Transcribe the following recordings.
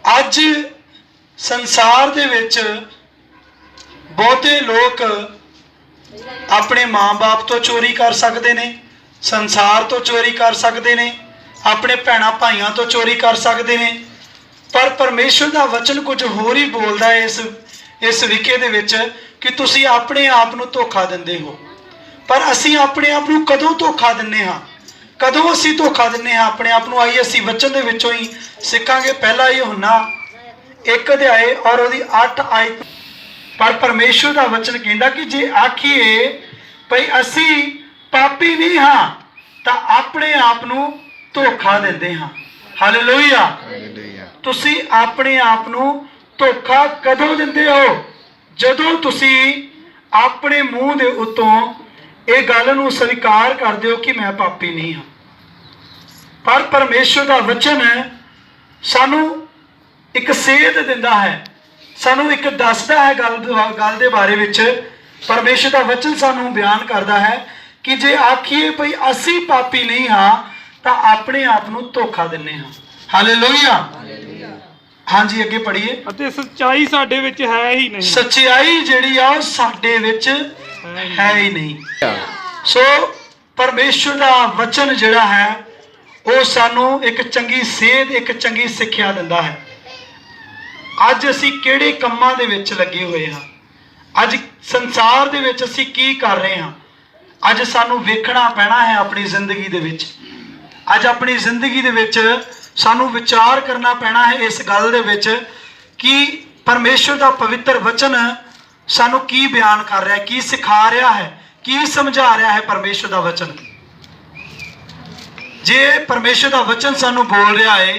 अज संसार दे विच बहुते लोग अपने माँ बाप तो चोरी कर सकते हैं, संसार तो चोरी कर सकते हैं, अपने भैणों भाइयों तो चोरी कर सकते हैं। पर परमेश्वर का वचन कुछ होर ही बोलता है इस विके दे विच कि तुसी अपने आप नूं धोखा दिंदे हो। पर असी अपने आप नूं कदों धोखा दिंने हाँ, कदों असी धोखा दिंने हाँ अपने आप नूं? आइए असी वचन दे विचों ही सिखांगे। पहला यूहन्ना 1 अध्याय और उहदी 8 आयत। पर परमेश्वर का वचन कहता कि जे आखिए भई असी पापी नहीं हाँ तो अपने आप नूं धोखा दिंदे हाँ। हालेलुया। तुसी अपने आप नूं धोखा कदों दिंदे हो? जदों तुसी अपने मूँह दे उत्तों ये गल नूं स्वीकार करदे हो कि मैं पापी नहीं हाँ। पर परमेश्वर का वचन सानू एक सेध दिंदा है, सानू एक दसदा है गल दे बारे विच। परमेश्वर का वचन सानू बयान करता है कि जे आखिए भई असी पापी नहीं हाँ तो अपने आप नूं धोखा दिंने हाँ। हालेलुया। हाँ जी अगे पढ़िए। ਅਤੇ सच्चाई साडे विच है ही नहीं। सच्चाई जिहड़ी आ साडे विच है ही नहीं। सो परमेश्वर का वचन जिहड़ा है वो सानू एक चंगी सेध, एक चंगी सिक्ख्या दिंदा है। अज असी किहड़े कम्मां दे विच लगे हुए हाँ, अज संसार दे विच असी की कर रहे हाँ, अज सानू वेखना पैना है अपनी जिंदगी दे विच। अज अपनी जिंदगी दे विच सानू विचार करना पैना है इस गल दे विच कि परमेश्वर का पवित्र वचन सानू की बयान कर रहा है, की सिखा रहा है, की समझा रहा है परमेश्वर का वचन। जे परमेश्वर का वचन सानू बोल रहा है,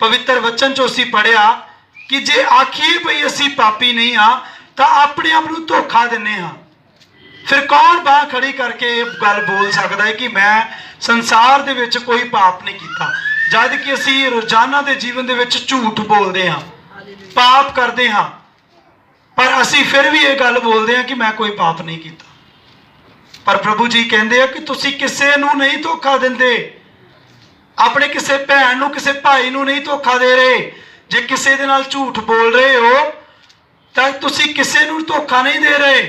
पवित्र वचन चो असीं पढ़िया कि जे आखिए भई असीं पापी नहीं हाँ तो अपने आप नूं धोखा दिंने हाँ। फिर कौन बाह खड़ी करके गल बोल सकता है कि मैं संसार दे विच कोई पाप नहीं कीता, जद कि असीं रोजाना के जीवन दे विच झूठ बोलते हाँ, पाप करते हाँ, पर असीं फिर भी ये गल बोलते हैं कि मैं कोई पाप नहीं कीता। पर प्रभु जी कहते हैं कि तुसीं किसे नूं नहीं धोखा दिंदे, अपने किसी भैन नूं किसी भाई नूं नहीं धोखा दे रहे। जे किसी दे नाल झूठ बोल रहे हो तो तुसीं किसे नूं धोखा नहीं दे रहे,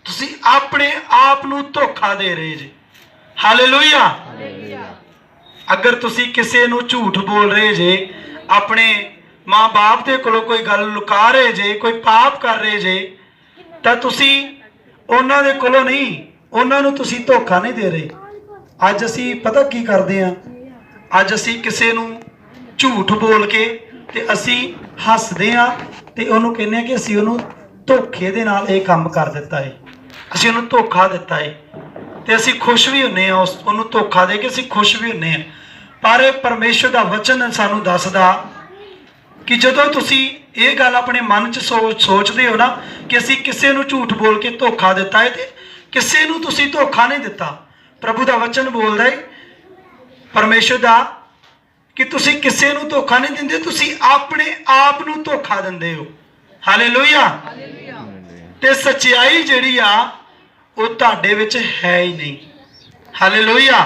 तुसीं अपने आप नूं धोखा दे रहे जे। हालेलुया। अगर तुसी किसी नूं झूठ बोल रहे जे, अपने माँ बाप के कोलों कोई गल लुका रहे जे, कोई पाप कर रहे जे, तो तुसी उन्हां दे कोलों नहीं, उन्हां नूं तुसी धोखा नहीं दे रहे। अज असी पता की करते हैं, अज असी किसी नूं झूठ बोल के ते असी हसदे हाँ ते उहनूं कहने कि असी उहनूं धोखे दे नाल इह काम कर दिता है, असी उहनूं धोखा दिता है ते असी खुश भी हुन्ने आ, उहनूं धोखा दे के असी खुश भी हुन्ने आ। पर परमेश्वर का वचन सानू दसदा कि जदों तुसी ये गल अपने मन च सोचते हो ना कि असी किसी नूं झूठ बोल के धोखा दिता है, ते किसी नूं तुसी धोखा नहीं दिता। प्रभु का वचन बोलदा है परमेश्वर का कि तुसी किसी नूं धोखा नहीं दिंदे, तुसी अपने आप नूं धोखा दिंदे हो। हालेलुया। ते सच्चाई जिहड़ी आ वो तुहाडे विच है ही नहीं। हालेलुया।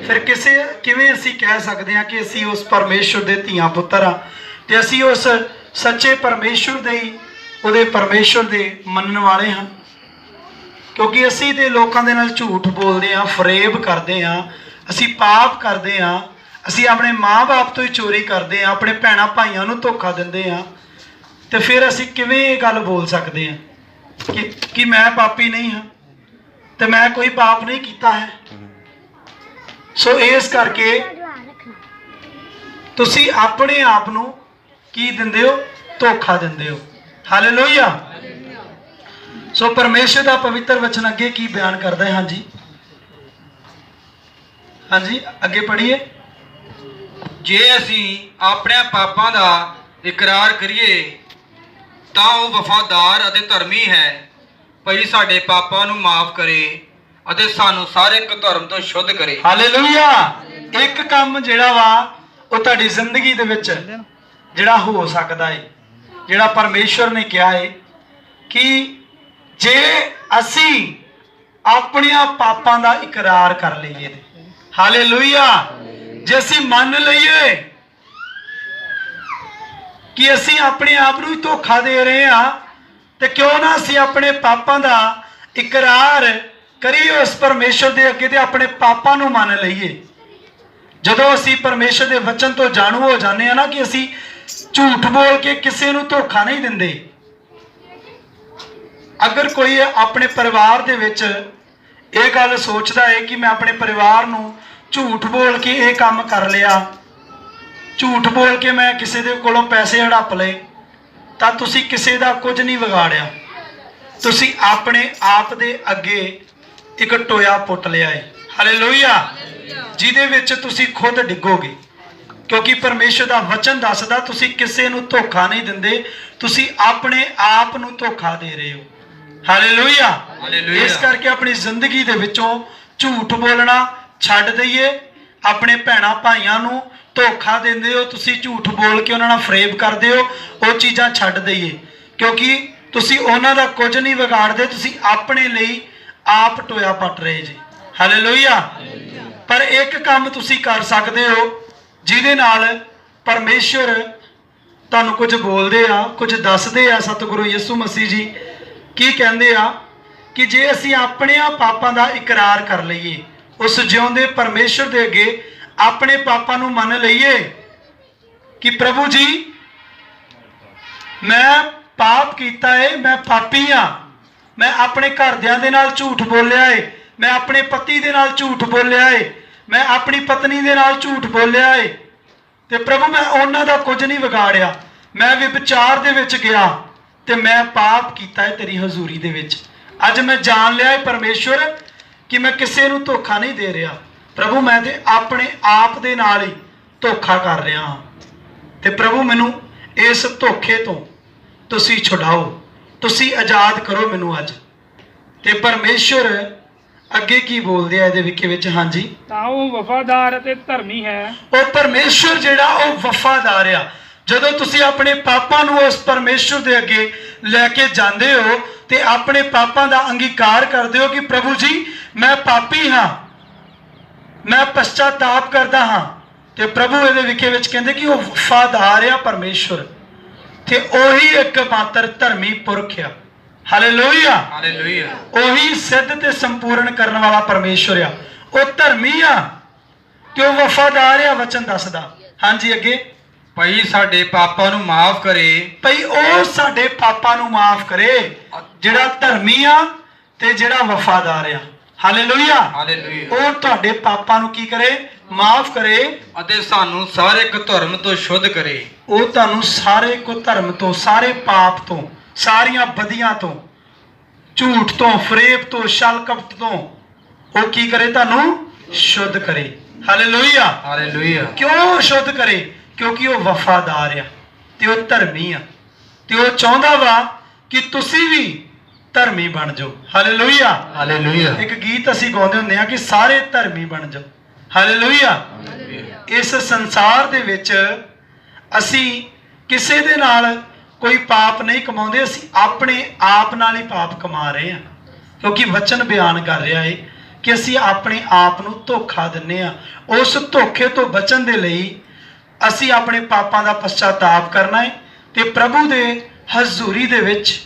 फिर किसे किवें असीं कह सकते हैं कि असीं उस परमेश्वर दे धीआं पुत्तर हाँ ते असीं उस सच्चे परमेश्वर दे उहदे परमेश्वर दे मनण वाले हाँ? क्योंकि असीं ते लोकां दे नाल झूठ बोलते हैं, फरेब करते हैं, असीं पाप करते हैं, असीं अपने माँ बाप तो ही चोरी करते हैं, अपने भैणों भाइयों नूं धोखा दिंदे हैं। तो फिर असीं किवें ये गल बोल सकते हैं कि मैं पापी नहीं हाँ, तो मैं कोई पाप नहीं किया है। सो इस करके तुसी अपने आप नूं की दिंदे हो? धोखा दिंदे हो। हालेलुया। सो परमेश्वर का पवित्र वचन अगे की बयान करता है। हाँ जी, हाँ जी अगे पढ़िए। जे असी अपने पापां दा इकरार करिए तां ओह वफादार अते धर्मी है भई साडे पापां नूं माफ करे अते सानू सारे धर्म तो शुद्ध करे। हालेलुया। एक काम जिहड़ा वा वो तुहाडी जिंदगी दे विच जिहड़ा हो सकदा है, जिहड़ा परमेश्वर ने कहा है कि जे असी अपने पापां दा इकरार कर लईए। हालेलुया। जे असी मान लईए ਕਿ ਅਸੀਂ ਆਪਣੇ ਆਪ ਨੂੰ ਹੀ ਧੋਖਾ ਦੇ ਰਹੇ ਹਾਂ, ਤੇ ਕਿਉਂ ਨਾ ਅਸੀਂ ਆਪਣੇ ਪਾਪਾਂ ਦਾ ਇਕਰਾਰ ਕਰੀਏ ਉਸ ਪਰਮੇਸ਼ਰ ਦੇ ਅੱਗੇ ਤੇ ਆਪਣੇ ਪਾਪਾਂ ਨੂੰ ਮੰਨ ਲਈਏ। ਜਦੋਂ ਅਸੀਂ ਪਰਮੇਸ਼ਰ ਦੇ ਵਚਨ ਤੋਂ ਜਾਣੂ ਹੋ ਜਾਂਦੇ ਹਾਂ ਨਾ ਕਿ ਅਸੀਂ ਝੂਠ ਬੋਲ ਕੇ ਕਿਸੇ ਨੂੰ ਧੋਖਾ ਨਹੀਂ ਦਿੰਦੇ। ਅਗਰ ਕੋਈ ਆਪਣੇ ਪਰਿਵਾਰ ਦੇ ਵਿੱਚ ਇਹ ਗੱਲ ਸੋਚਦਾ ਹੈ ਕਿ ਮੈਂ ਆਪਣੇ ਪਰਿਵਾਰ ਨੂੰ ਝੂਠ ਬੋਲ ਕੇ ਇਹ ਕੰਮ ਕਰ ਲਿਆ, ਝੂਠ ਬੋਲ ਕੇ ਮੈਂ ਕਿਸੇ ਦੇ ਕੋਲੋਂ ਪੈਸੇ ਹੜੱਪ ਲਏ, ਤਾਂ ਤੁਸੀਂ ਕਿਸੇ ਦਾ ਕੁਝ ਨਹੀਂ ਵਿਗਾੜਿਆ, ਤੁਸੀਂ ਆਪਣੇ ਆਪ ਦੇ ਅੱਗੇ ਇੱਕ ਟੋਇਆ ਪੁੱਟ ਲਿਆ ਹੈ। ਹਾਲੇਲੂਇਆ। ਜਿਹਦੇ ਵਿੱਚ ਤੁਸੀਂ ਖੁਦ ਡਿੱਗੋਗੇ, ਕਿਉਂਕਿ ਪਰਮੇਸ਼ਰ ਦਾ ਵਚਨ ਦੱਸਦਾ ਤੁਸੀਂ ਕਿਸੇ ਨੂੰ ਧੋਖਾ ਨਹੀਂ ਦਿੰਦੇ, ਤੁਸੀਂ ਆਪਣੇ ਆਪ ਨੂੰ ਧੋਖਾ ਦੇ ਰਹੇ ਹੋ। ਹਾਲੇਲੂਇਆ। ਇਸ ਕਰਕੇ ਆਪਣੀ ਜ਼ਿੰਦਗੀ ਦੇ ਵਿੱਚੋਂ ਝੂਠ ਬੋਲਣਾ ਛੱਡ ਦਈਏ। ਆਪਣੇ ਭੈਣਾਂ ਭਾਈਆਂ ਨੂੰ ਧੋਖਾ ਦਿੰਦੇ ਹੋ, ਤੁਸੀਂ ਝੂਠ ਬੋਲ ਕੇ ਉਹਨਾਂ ਨਾਲ ਫਰੇਬ ਕਰਦੇ ਹੋ, ਉਹ ਚੀਜ਼ਾਂ ਛੱਡ ਦਈਏ, ਕਿਉਂਕਿ ਤੁਸੀਂ ਉਹਨਾਂ ਦਾ ਕੁਝ ਨਹੀਂ ਵਿਗਾੜਦੇ, ਤੁਸੀਂ ਆਪਣੇ ਲਈ ਆਪ ਟੋਇਆ ਪੱਟ ਰਹੇ ਜੀ। ਹਾਲੇਲੂਇਆ। ਪਰ ਇੱਕ ਕੰਮ ਤੁਸੀਂ ਕਰ ਸਕਦੇ ਹੋ ਜਿਹਦੇ ਨਾਲ ਪਰਮੇਸ਼ਰ ਤੁਹਾਨੂੰ ਕੁਝ ਬੋਲਦੇ ਆ, ਕੁਝ ਦੱਸਦੇ ਆ। ਸਤਿਗੁਰੂ ਯਿਸੂ ਮਸੀਹ ਜੀ ਕੀ ਕਹਿੰਦੇ ਆ ਕਿ ਜੇ ਅਸੀਂ ਆਪਣੇ ਪਾਪਾਂ ਦਾ ਇਕਰਾਰ ਕਰ ਲਈਏ, ਉਸ ਜਿਉਂਦੇ ਪਰਮੇਸ਼ਰ ਦੇ ਅੱਗੇ ਆਪਣੇ ਪਾਪਾਂ ਨੂੰ ਮੰਨ ਲਈਏ ਕਿ ਪ੍ਰਭੂ ਜੀ ਮੈਂ ਪਾਪ ਕੀਤਾ ਹੈ, ਮੈਂ ਪਾਪੀ ਹਾਂ, ਮੈਂ ਆਪਣੇ ਘਰਦਿਆਂ ਦੇ ਨਾਲ ਝੂਠ ਬੋਲਿਆ ਹੈ, ਮੈਂ ਆਪਣੇ ਪਤੀ ਦੇ ਨਾਲ ਝੂਠ ਬੋਲਿਆ ਹੈ, ਮੈਂ ਆਪਣੀ ਪਤਨੀ ਦੇ ਨਾਲ ਝੂਠ ਬੋਲਿਆ ਹੈ, ਤੇ ਪ੍ਰਭੂ ਮੈਂ ਉਹਨਾਂ ਦਾ ਕੁਝ ਨਹੀਂ ਵਿਗਾੜਿਆ, ਮੈਂ ਵਿਚਾਰ ਦੇ ਵਿੱਚ ਗਿਆ ਤੇ ਮੈਂ ਪਾਪ ਕੀਤਾ ਹੈ ਤੇਰੀ ਹਜ਼ੂਰੀ ਦੇ ਵਿੱਚ। ਅੱਜ ਮੈਂ ਜਾਣ ਲਿਆ ਹੈ ਪਰਮੇਸ਼ਵਰ ਕਿ ਮੈਂ ਕਿਸੇ ਨੂੰ ਧੋਖਾ ਨਹੀਂ ਦੇ ਰਿਹਾ। ਪ੍ਰਭੂ ਮੈਂ ਤੇ ਆਪਣੇ ਆਪ ਦੇ ਨਾਲ ਹੀ ਧੋਖਾ ਕਰ ਰਿਹਾ ਹਾਂ, ਤੇ ਪ੍ਰਭੂ ਮੈਨੂੰ ਇਸ ਧੋਖੇ ਤੋਂ ਤੁਸੀਂ ਛੁਡਾਓ, ਤੁਸੀਂ ਆਜ਼ਾਦ ਕਰੋ ਮੈਨੂੰ ਅੱਜ। ਤੇ ਪਰਮੇਸ਼ਵਰ ਅੱਗੇ ਕੀ ਬੋਲਦੇ ਆ ਇਹਦੇ ਵਿੱਚ? ਹਾਂਜੀ, ਤਾਂ ਉਹ ਵਫਾਦਾਰ ਅਤੇ ਧਰਮੀ ਹੈ। ਉਹ ਪਰਮੇਸ਼ਵਰ ਜਿਹੜਾ ਉਹ ਵਫਾਦਾਰ ਆ। ਜਦੋਂ ਤੁਸੀਂ ਆਪਣੇ ਪਾਪਾਂ ਨੂੰ ਉਸ ਪਰਮੇਸ਼ਵਰ ਦੇ ਅੱਗੇ ਲੈ ਕੇ ਜਾਂਦੇ ਹੋ ਤੇ ਆਪਣੇ ਪਾਪਾਂ ਦਾ ਅੰਗੀਕਾਰ ਕਰਦੇ ਹੋ ਕਿ ਪ੍ਰਭੂ ਜੀ ਮੈਂ ਪਾਪੀ ਹਾਂ, ਮੈਂ ਪਛਤਾਤਾਪ ਕਰਦਾ ਹਾਂ, ਤੇ ਪ੍ਰਭੂ ਇਹਦੇ ਵਿੱਚ ਕਹਿੰਦੇ ਕਿ ਉਹ ਵਫਾਦਾਰ ਆ ਪਰਮੇਸ਼ਵਰ, ਤੇ ਉਹੀ ਇੱਕ ਮਾਤਰ ਧਰਮੀ ਪੁਰਖ ਆ। ਹਾਲੇਲੂਇਆ। ਹਾਲੇਲੂਇਆ। ਉਹੀ ਸਿੱਧ ਤੇ ਸੰਪੂਰਨ ਕਰਨ ਵਾਲਾ ਪਰਮੇਸ਼ਵਰ ਆ। ਉਹ ਧਰਮੀ ਆ ਤੇ ਉਹ ਵਫਾਦਾਰ ਆ, ਵਚਨ ਦੱਸਦਾ। ਹਾਂਜੀ ਅੱਗੇ, ਭਈ ਸਾਡੇ ਪਾਪਾਂ ਨੂੰ ਮਾਫ ਕਰੇ। ਭਈ ਉਹ ਸਾਡੇ ਪਾਪਾਂ ਨੂੰ ਮਾਫ ਕਰੇ, ਜਿਹੜਾ ਧਰਮੀ ਆ ਤੇ ਜਿਹੜਾ ਵਫਾਦਾਰ ਆ। ਹਾਲੇਲੂਇਆ। ਹਾਲੇਲੂਇਆ। ਉਹ ਤੁਹਾਡੇ ਪਾਪਾਂ ਨੂੰ ਕੀ ਕਰੇ? ਮਾਫ ਕਰੇ, ਅਤੇ ਸਾਨੂੰ ਸਾਰੇ ਕੁਧਰਮ ਤੋਂ ਸ਼ੁੱਧ ਕਰੇ। ਉਹ ਤੁਹਾਨੂੰ ਸਾਰੇ ਕੁਧਰਮ ਤੋਂ, ਸਾਰੇ ਪਾਪ ਤੋਂ, ਸਾਰੀਆਂ ਬਦੀਆਂ ਤੋਂ, ਝੂਠ ਤੋਂ, ਫਰੇਬ ਤੋਂ, ਛਲ ਕਪਟ ਤੋਂ ਉਹ ਕੀ ਕਰੇ? ਤੁਹਾਨੂੰ ਸ਼ੁੱਧ ਕਰੇ। ਹਾਲੇਲੂਇਆ। ਹਾਲੇਲੂਇਆ। ਕਿਉਂ ਸ਼ੁੱਧ ਕਰੇ? ਕਿਉਂਕਿ ਉਹ ਵਫਾਦਾਰ ਆ ਤੇ ਉਹ ਧਰਮੀ ਆ, ਤੇ ਉਹ ਚਾਹੁੰਦਾ ਵਾ ਕਿ ਤੁਸੀਂ ਵੀ ਧਰਮੀ ਬਣ ਜਾਓ। ਹਾਲੇਲੂਇਆ। ਹਾਲੇਲੂਇਆ। ਇੱਕ ਗੀਤ ਅਸੀਂ ਗਾਉਂਦੇ ਹੁੰਦੇ ਆ ਕਿ ਸਾਰੇ ਧਰਮੀ ਬਣ ਜਾਓ। ਹਾਲੇਲੂਇਆ। ਇਸ ਸੰਸਾਰ ਦੇ ਵਿੱਚ ਅਸੀਂ ਕਿਸੇ ਦੇ ਨਾਲ ਕੋਈ ਪਾਪ ਨਹੀਂ ਕਮਾਉਂਦੇ, ਅਸੀਂ ਆਪਣੇ ਆਪ ਨਾਲ ਹੀ ਪਾਪ ਕਮਾ ਰਹੇ ਹਾਂ, ਕਿਉਂਕਿ ਵਚਨ ਬਿਆਨ ਕਰ ਰਿਹਾ ਹੈ ਕਿ ਅਸੀਂ ਆਪਣੇ ਆਪ ਨੂੰ ਧੋਖਾ ਦਿੰਨੇ ਆ। ਉਸ ਧੋਖੇ ਤੋਂ ਬਚਣ ਦੇ ਲਈ ਅਸੀਂ ਆਪਣੇ ਪਾਪਾਂ ਦਾ ਪਛਤਾਤਾਪ ਕਰਨਾ ਹੈ ਤੇ ਪ੍ਰਭੂ ਦੇ ਹਜ਼ੂਰੀ ਦੇ ਵਿੱਚ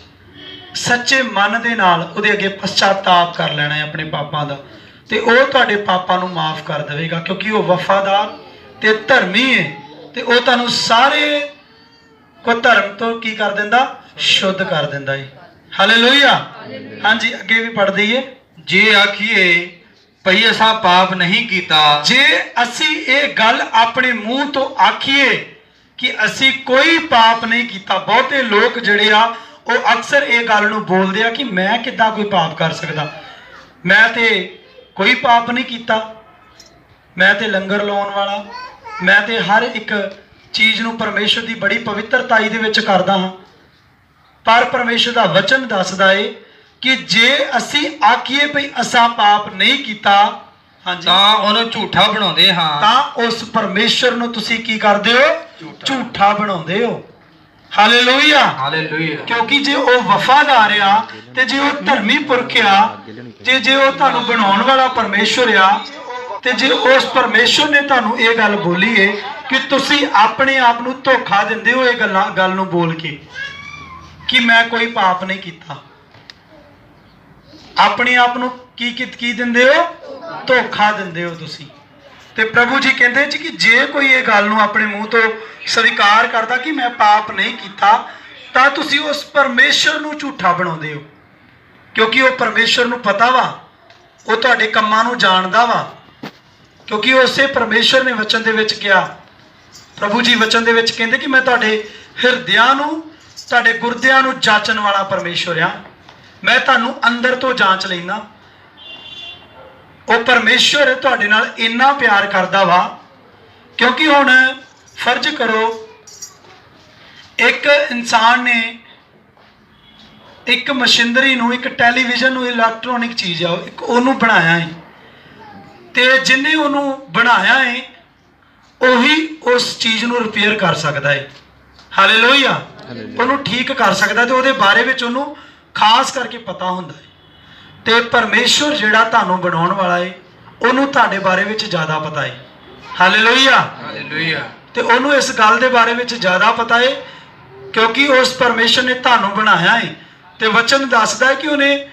ਸੱਚੇ ਮਨ ਦੇ ਨਾਲ ਉਹਦੇ ਅੱਗੇ ਪਛਤਾਤਾਪ ਕਰ ਲੈਣਾ ਹੈ ਆਪਣੇ ਪਾਪਾਂ ਦਾ, ਤੇ ਉਹ ਤੁਹਾਡੇ ਪਾਪਾਂ ਨੂੰ ਮਾਫ ਕਰ ਦੇਵੇਗਾ, ਕਿਉਂਕਿ ਉਹ ਵਫਾਦਾਰ ਤੇ ਧਰਮੀ ਹੈ, ਤੇ ਉਹ ਤੁਹਾਨੂੰ ਸਾਰੇ ਕੋ ਧਰਮ ਤੋਂ ਕੀ ਕਰ ਦਿੰਦਾ? ਸ਼ੁੱਧ ਕਰ ਦਿੰਦਾ ਹੈ। ਹਾਲੇਲੂਇਆ। ਹਾਂਜੀ ਅੱਗੇ ਵੀ ਪੜ੍ਹ ਦਈਏ। ਜੇ ਆਖੀਏ ਭਈ ਅਸਾਂ ਪਾਪ ਨਹੀਂ ਕੀਤਾ। ਜੇ ਅਸੀਂ ਇਹ ਗੱਲ ਆਪਣੇ ਮੂੰਹ ਤੋਂ ਆਖੀਏ ਕਿ ਅਸੀਂ ਕੋਈ ਪਾਪ ਨਹੀਂ ਕੀਤਾ, ਬਹੁਤੇ ਲੋਕ ਜਿਹੜੇ ਆ ਉਹ ਅਕਸਰ ਇਹ ਗੱਲ ਨੂੰ ਬੋਲਦੇ ਆ ਕਿ ਮੈਂ ਕਿੱਦਾਂ ਕੋਈ ਪਾਪ ਕਰ ਸਕਦਾ, ਮੈਂ ਤੇ ਕੋਈ ਪਾਪ ਨਹੀਂ ਕੀਤਾ, ਮੈਂ ਤੇ ਲੰਗਰ ਲਾਉਣ ਵਾਲਾ, ਮੈਂ ਤੇ ਹਰ ਇੱਕ ਚੀਜ਼ ਨੂੰ ਪਰਮੇਸ਼ਰ ਦੀ ਬੜੀ ਪਵਿੱਤਰਤਾਈ ਦੇ ਵਿੱਚ ਕਰਦਾ ਹਾਂ। ਪਰ ਪਰਮੇਸ਼ਰ ਦਾ ਵਚਨ ਦੱਸਦਾ ਏ ਕਿ ਜੇ ਅਸੀਂ ਆਖੀਏ ਭਈ ਅਸਾਂ ਪਾਪ ਨਹੀਂ ਕੀਤਾ, ਹਾਂਜੀ, ਤਾਂ ਉਹਨੂੰ ਝੂਠਾ ਬਣਾਉਂਦੇ ਹਾਂ, ਤਾਂ ਉਸ ਪਰਮੇਸ਼ਰ ਨੂੰ ਤੁਸੀਂ ਕੀ ਕਰਦੇ ਹੋ? ਝੂਠਾ ਬਣਾਉਂਦੇ ਹੋ। ਹਾਲੇਲੂਇਆ। ਹਾਲੇਲੂਇਆ। ਕਿਉਂਕਿ ਜੇ ਉਹ ਵਫਾਦਾਰ ਆ ਤੇ ਜੇ ਉਹ ਧਰਮੀ ਪੁਰਖ ਆ, ਜੇ ਉਹ ਤੁਹਾਨੂੰ ਬਣਾਉਣ ਵਾਲਾ ਪਰਮੇਸ਼ਰ ਆ, ਤੇ ਜੇ ਉਸ ਪਰਮੇਸ਼ਰ ਨੇ ਤੁਹਾਨੂੰ ਇਹ ਗੱਲ ਬੋਲੀ ਏ ਕਿ ਤੁਸੀਂ ਆਪਣੇ ਆਪ ਨੂੰ ਧੋਖਾ ਦਿੰਦੇ ਹੋ ਇਹ ਗੱਲ ਨੂੰ ਬੋਲ ਕੇ ਕਿ ਮੈਂ ਕੋਈ ਪਾਪ ਨਹੀਂ ਕੀਤਾ। ਆਪਣੇ ਆਪ ਨੂੰ ਕੀ ਦਿੰਦੇ ਹੋ? ਧੋਖਾ ਦਿੰਦੇ ਹੋ ਤੁਸੀਂ। ਤੇ ਪ੍ਰਭੂ ਜੀ ਕਹਿੰਦੇ ਜੀ ਕਿ ਜੇ ਕੋਈ ਇਹ ਗੱਲ ਨੂੰ ਆਪਣੇ ਮੂੰਹ ਤੋਂ ਸਵੀਕਾਰ ਕਰਦਾ ਕਿ ਮੈਂ ਪਾਪ ਨਹੀਂ ਕੀਤਾ, ਤਾਂ ਤੁਸੀਂ ਉਸ ਪਰਮੇਸ਼ਰ ਨੂੰ ਝੂਠਾ ਬਣਾਉਂਦੇ ਹੋ, ਕਿਉਂਕਿ ਉਹ ਪਰਮੇਸ਼ਰ ਨੂੰ ਪਤਾ ਵਾ, ਉਹ ਤੁਹਾਡੇ ਕੰਮਾਂ ਨੂੰ ਜਾਣਦਾ ਵਾ, ਕਿਉਂਕਿ ਉਸੇ ਪਰਮੇਸ਼ਰ ਨੇ ਵਚਨ ਦੇ ਵਿੱਚ ਕਿਹਾ, ਪ੍ਰਭੂ ਜੀ ਵਚਨ ਦੇ ਵਿੱਚ ਕਹਿੰਦੇ ਕਿ ਮੈਂ ਤੁਹਾਡੇ ਹਿਰਦਿਆਂ ਨੂੰ, ਤੁਹਾਡੇ ਗੁਰਦਿਆਂ ਨੂੰ ਜਾਂਚਣ ਵਾਲਾ ਪਰਮੇਸ਼ਰ ਆ। ਮੈਂ ਤੁਹਾਨੂੰ ਅੰਦਰ ਤੋਂ ਜਾਂਚ ਲੈਂਦਾ। ਉਹ ਪਰਮੇਸ਼ਰ ਤੁਹਾਡੇ ਨਾਲ ਇੰਨਾ ਪਿਆਰ ਕਰਦਾ ਵਾ, ਕਿਉਂਕਿ ਹੁਣ ਫਰਜ਼ ਕਰੋ ਇੱਕ ਇਨਸਾਨ ਨੇ ਇੱਕ ਮਸ਼ੀਨਰੀ ਨੂੰ, ਇੱਕ ਟੈਲੀਵਿਜ਼ਨ ਨੂੰ, ਇਲੈਕਟ੍ਰੋਨਿਕ ਚੀਜ਼ ਆ, ਇੱਕ ਉਹਨੂੰ ਬਣਾਇਆ ਹੈ, ਤੇ ਜਿਹਨੇ ਉਹਨੂੰ ਬਣਾਇਆ ਹੈ ਉਹੀ ਉਸ ਚੀਜ਼ ਨੂੰ ਰਿਪੇਅਰ ਕਰ ਸਕਦਾ ਹੈ। ਹਾਲੇਲੂਇਆ। ਉਹਨੂੰ ਠੀਕ ਕਰ ਸਕਦਾ, ਤੇ ਉਹਦੇ ਬਾਰੇ ਵਿੱਚ ਉਹਨੂੰ ਖਾਸ ਕਰਕੇ ਪਤਾ ਹੁੰਦਾ ਹੈ। ਤੇ ਪਰਮੇਸ਼ਰ ਜਿਹੜਾ ਤੁਹਾਨੂੰ ਬਣਾਉਣ ਵਾਲਾ ਹੈ ਉਹਨੂੰ ਤੁਹਾਡੇ ਬਾਰੇ ਵਿੱਚ ਜ਼ਿਆਦਾ ਪਤਾ ਹੈ। ਹਾਲੇਲੂਇਆ। ਹਾਲੇਲੂਇਆ। ਤੇ ਉਹਨੂੰ ਇਸ ਗੱਲ ਦੇ ਬਾਰੇ ਵਿੱਚ ਜ਼ਿਆਦਾ ਪਤਾ ਹੈ, ਕਿਉਂਕਿ ਉਸ ਪਰਮੇਸ਼ਰ ਨੇ ਤੁਹਾਨੂੰ ਬਣਾਇਆ ਹੈ। ਤੇ ਵਚਨ ਦੱਸਦਾ ਹੈ ਕਿ ਉਹਨੇ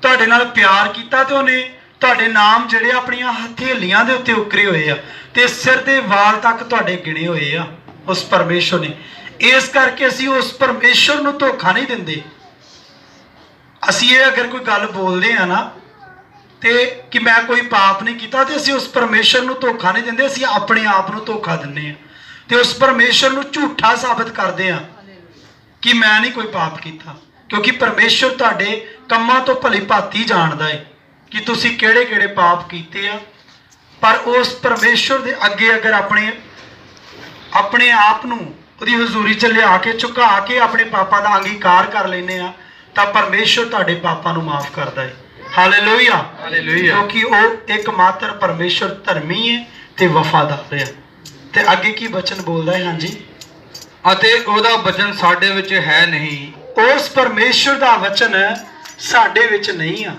ਤੁਹਾਡੇ ਨਾਲ ਪਿਆਰ ਕੀਤਾ, ਤੇ ਉਹਨੇ ਤੁਹਾਡੇ ਨਾਮ ਜਿਹੜੇ ਆਪਣੀਆਂ ਹਥੇਲੀਆਂ ਦੇ ਉੱਤੇ ਉਕਰੇ ਹੋਏ ਆ, ਤੇ ਸਿਰ ਦੇ ਵਾਲ ਤੱਕ ਤੁਹਾਡੇ ਗਿਣੇ ਹੋਏ ਆ ਉਸ ਪਰਮੇਸ਼ਰ ਨੇ। ਇਸ ਕਰਕੇ ਅਸੀਂ ਉਸ ਪਰਮੇਸ਼ਰ ਨੂੰ ਧੋਖਾ ਨਹੀਂ ਦਿੰਦੇ। ਅਸੀਂ ਇਹ ਅਗਰ ਕੋਈ ਗੱਲ ਬੋਲਦੇ ਆ ਨਾ ਤੇ ਕਿ ਮੈਂ ਕੋਈ ਪਾਪ ਨਹੀਂ ਕੀਤਾ, ਤੇ ਅਸੀਂ ਉਸ ਪਰਮੇਸ਼ਰ ਨੂੰ ਧੋਖਾ ਨਹੀਂ ਦਿੰਦੇ, ਅਸੀਂ ਆਪਣੇ ਆਪ ਨੂੰ ਧੋਖਾ ਦਿੰਦੇ ਆ, ਤੇ ਉਸ ਪਰਮੇਸ਼ਰ ਨੂੰ ਝੂਠਾ ਸਾਬਤ ਕਰਦੇ ਆ ਕਿ ਮੈਂ ਨਹੀਂ ਕੋਈ ਪਾਪ ਕੀਤਾ। ਕਿਉਂਕਿ ਪਰਮੇਸ਼ਰ ਤੁਹਾਡੇ ਕੰਮਾਂ ਤੋਂ ਭਲੀ ਭਾਂਤੀ ਜਾਣਦਾ ਹੈ ਕਿ ਤੁਸੀਂ ਕਿਹੜੇ ਕਿਹੜੇ ਪਾਪ ਕੀਤੇ ਆ। ਪਰ ਉਸ ਪਰਮੇਸ਼ਰ ਦੇ ਅੱਗੇ ਅਗਰ ਆਪਣੇ ਆਪ ਨੂੰ ਉਹਦੀ ਹਜ਼ੂਰੀ 'ਚ ਲਿਆ ਕੇ, ਝੁਕਾ ਕੇ ਆਪਣੇ ਪਾਪਾਂ ਦਾ ਅੰਗੀਕਾਰ ਕਰ ਲੈਂਦੇ ਆ, ਤਾਂ ਪਰਮੇਸ਼ਰ ਤੁਹਾਡੇ ਪਾਪਾਂ ਨੂੰ ਮਾਫ ਕਰਦਾ ਹੈ। ਹਾਲੇਲੂਇਆ। ਹਾਲੇਲੂਇਆ। ਕਿਉਂਕਿ ਉਹ ਇੱਕਮਾਤਰ ਪਰਮੇਸ਼ਰ ਧਰਮੀ ਹੈ ਤੇ ਵਫਾਦਾਰ ਹੈ। ਤੇ ਅੱਗੇ ਕੀ ਬਚਨ ਬੋਲਦਾ ਹੈ? ਹਾਂਜੀ। ਅਤੇ ਉਹਦਾ ਵਚਨ ਸਾਡੇ ਵਿੱਚ ਹੈ ਨਹੀਂ। ਉਸ ਪਰਮੇਸ਼ਰ ਦਾ ਵਚਨ ਸਾਡੇ ਵਿੱਚ ਨਹੀਂ ਆ।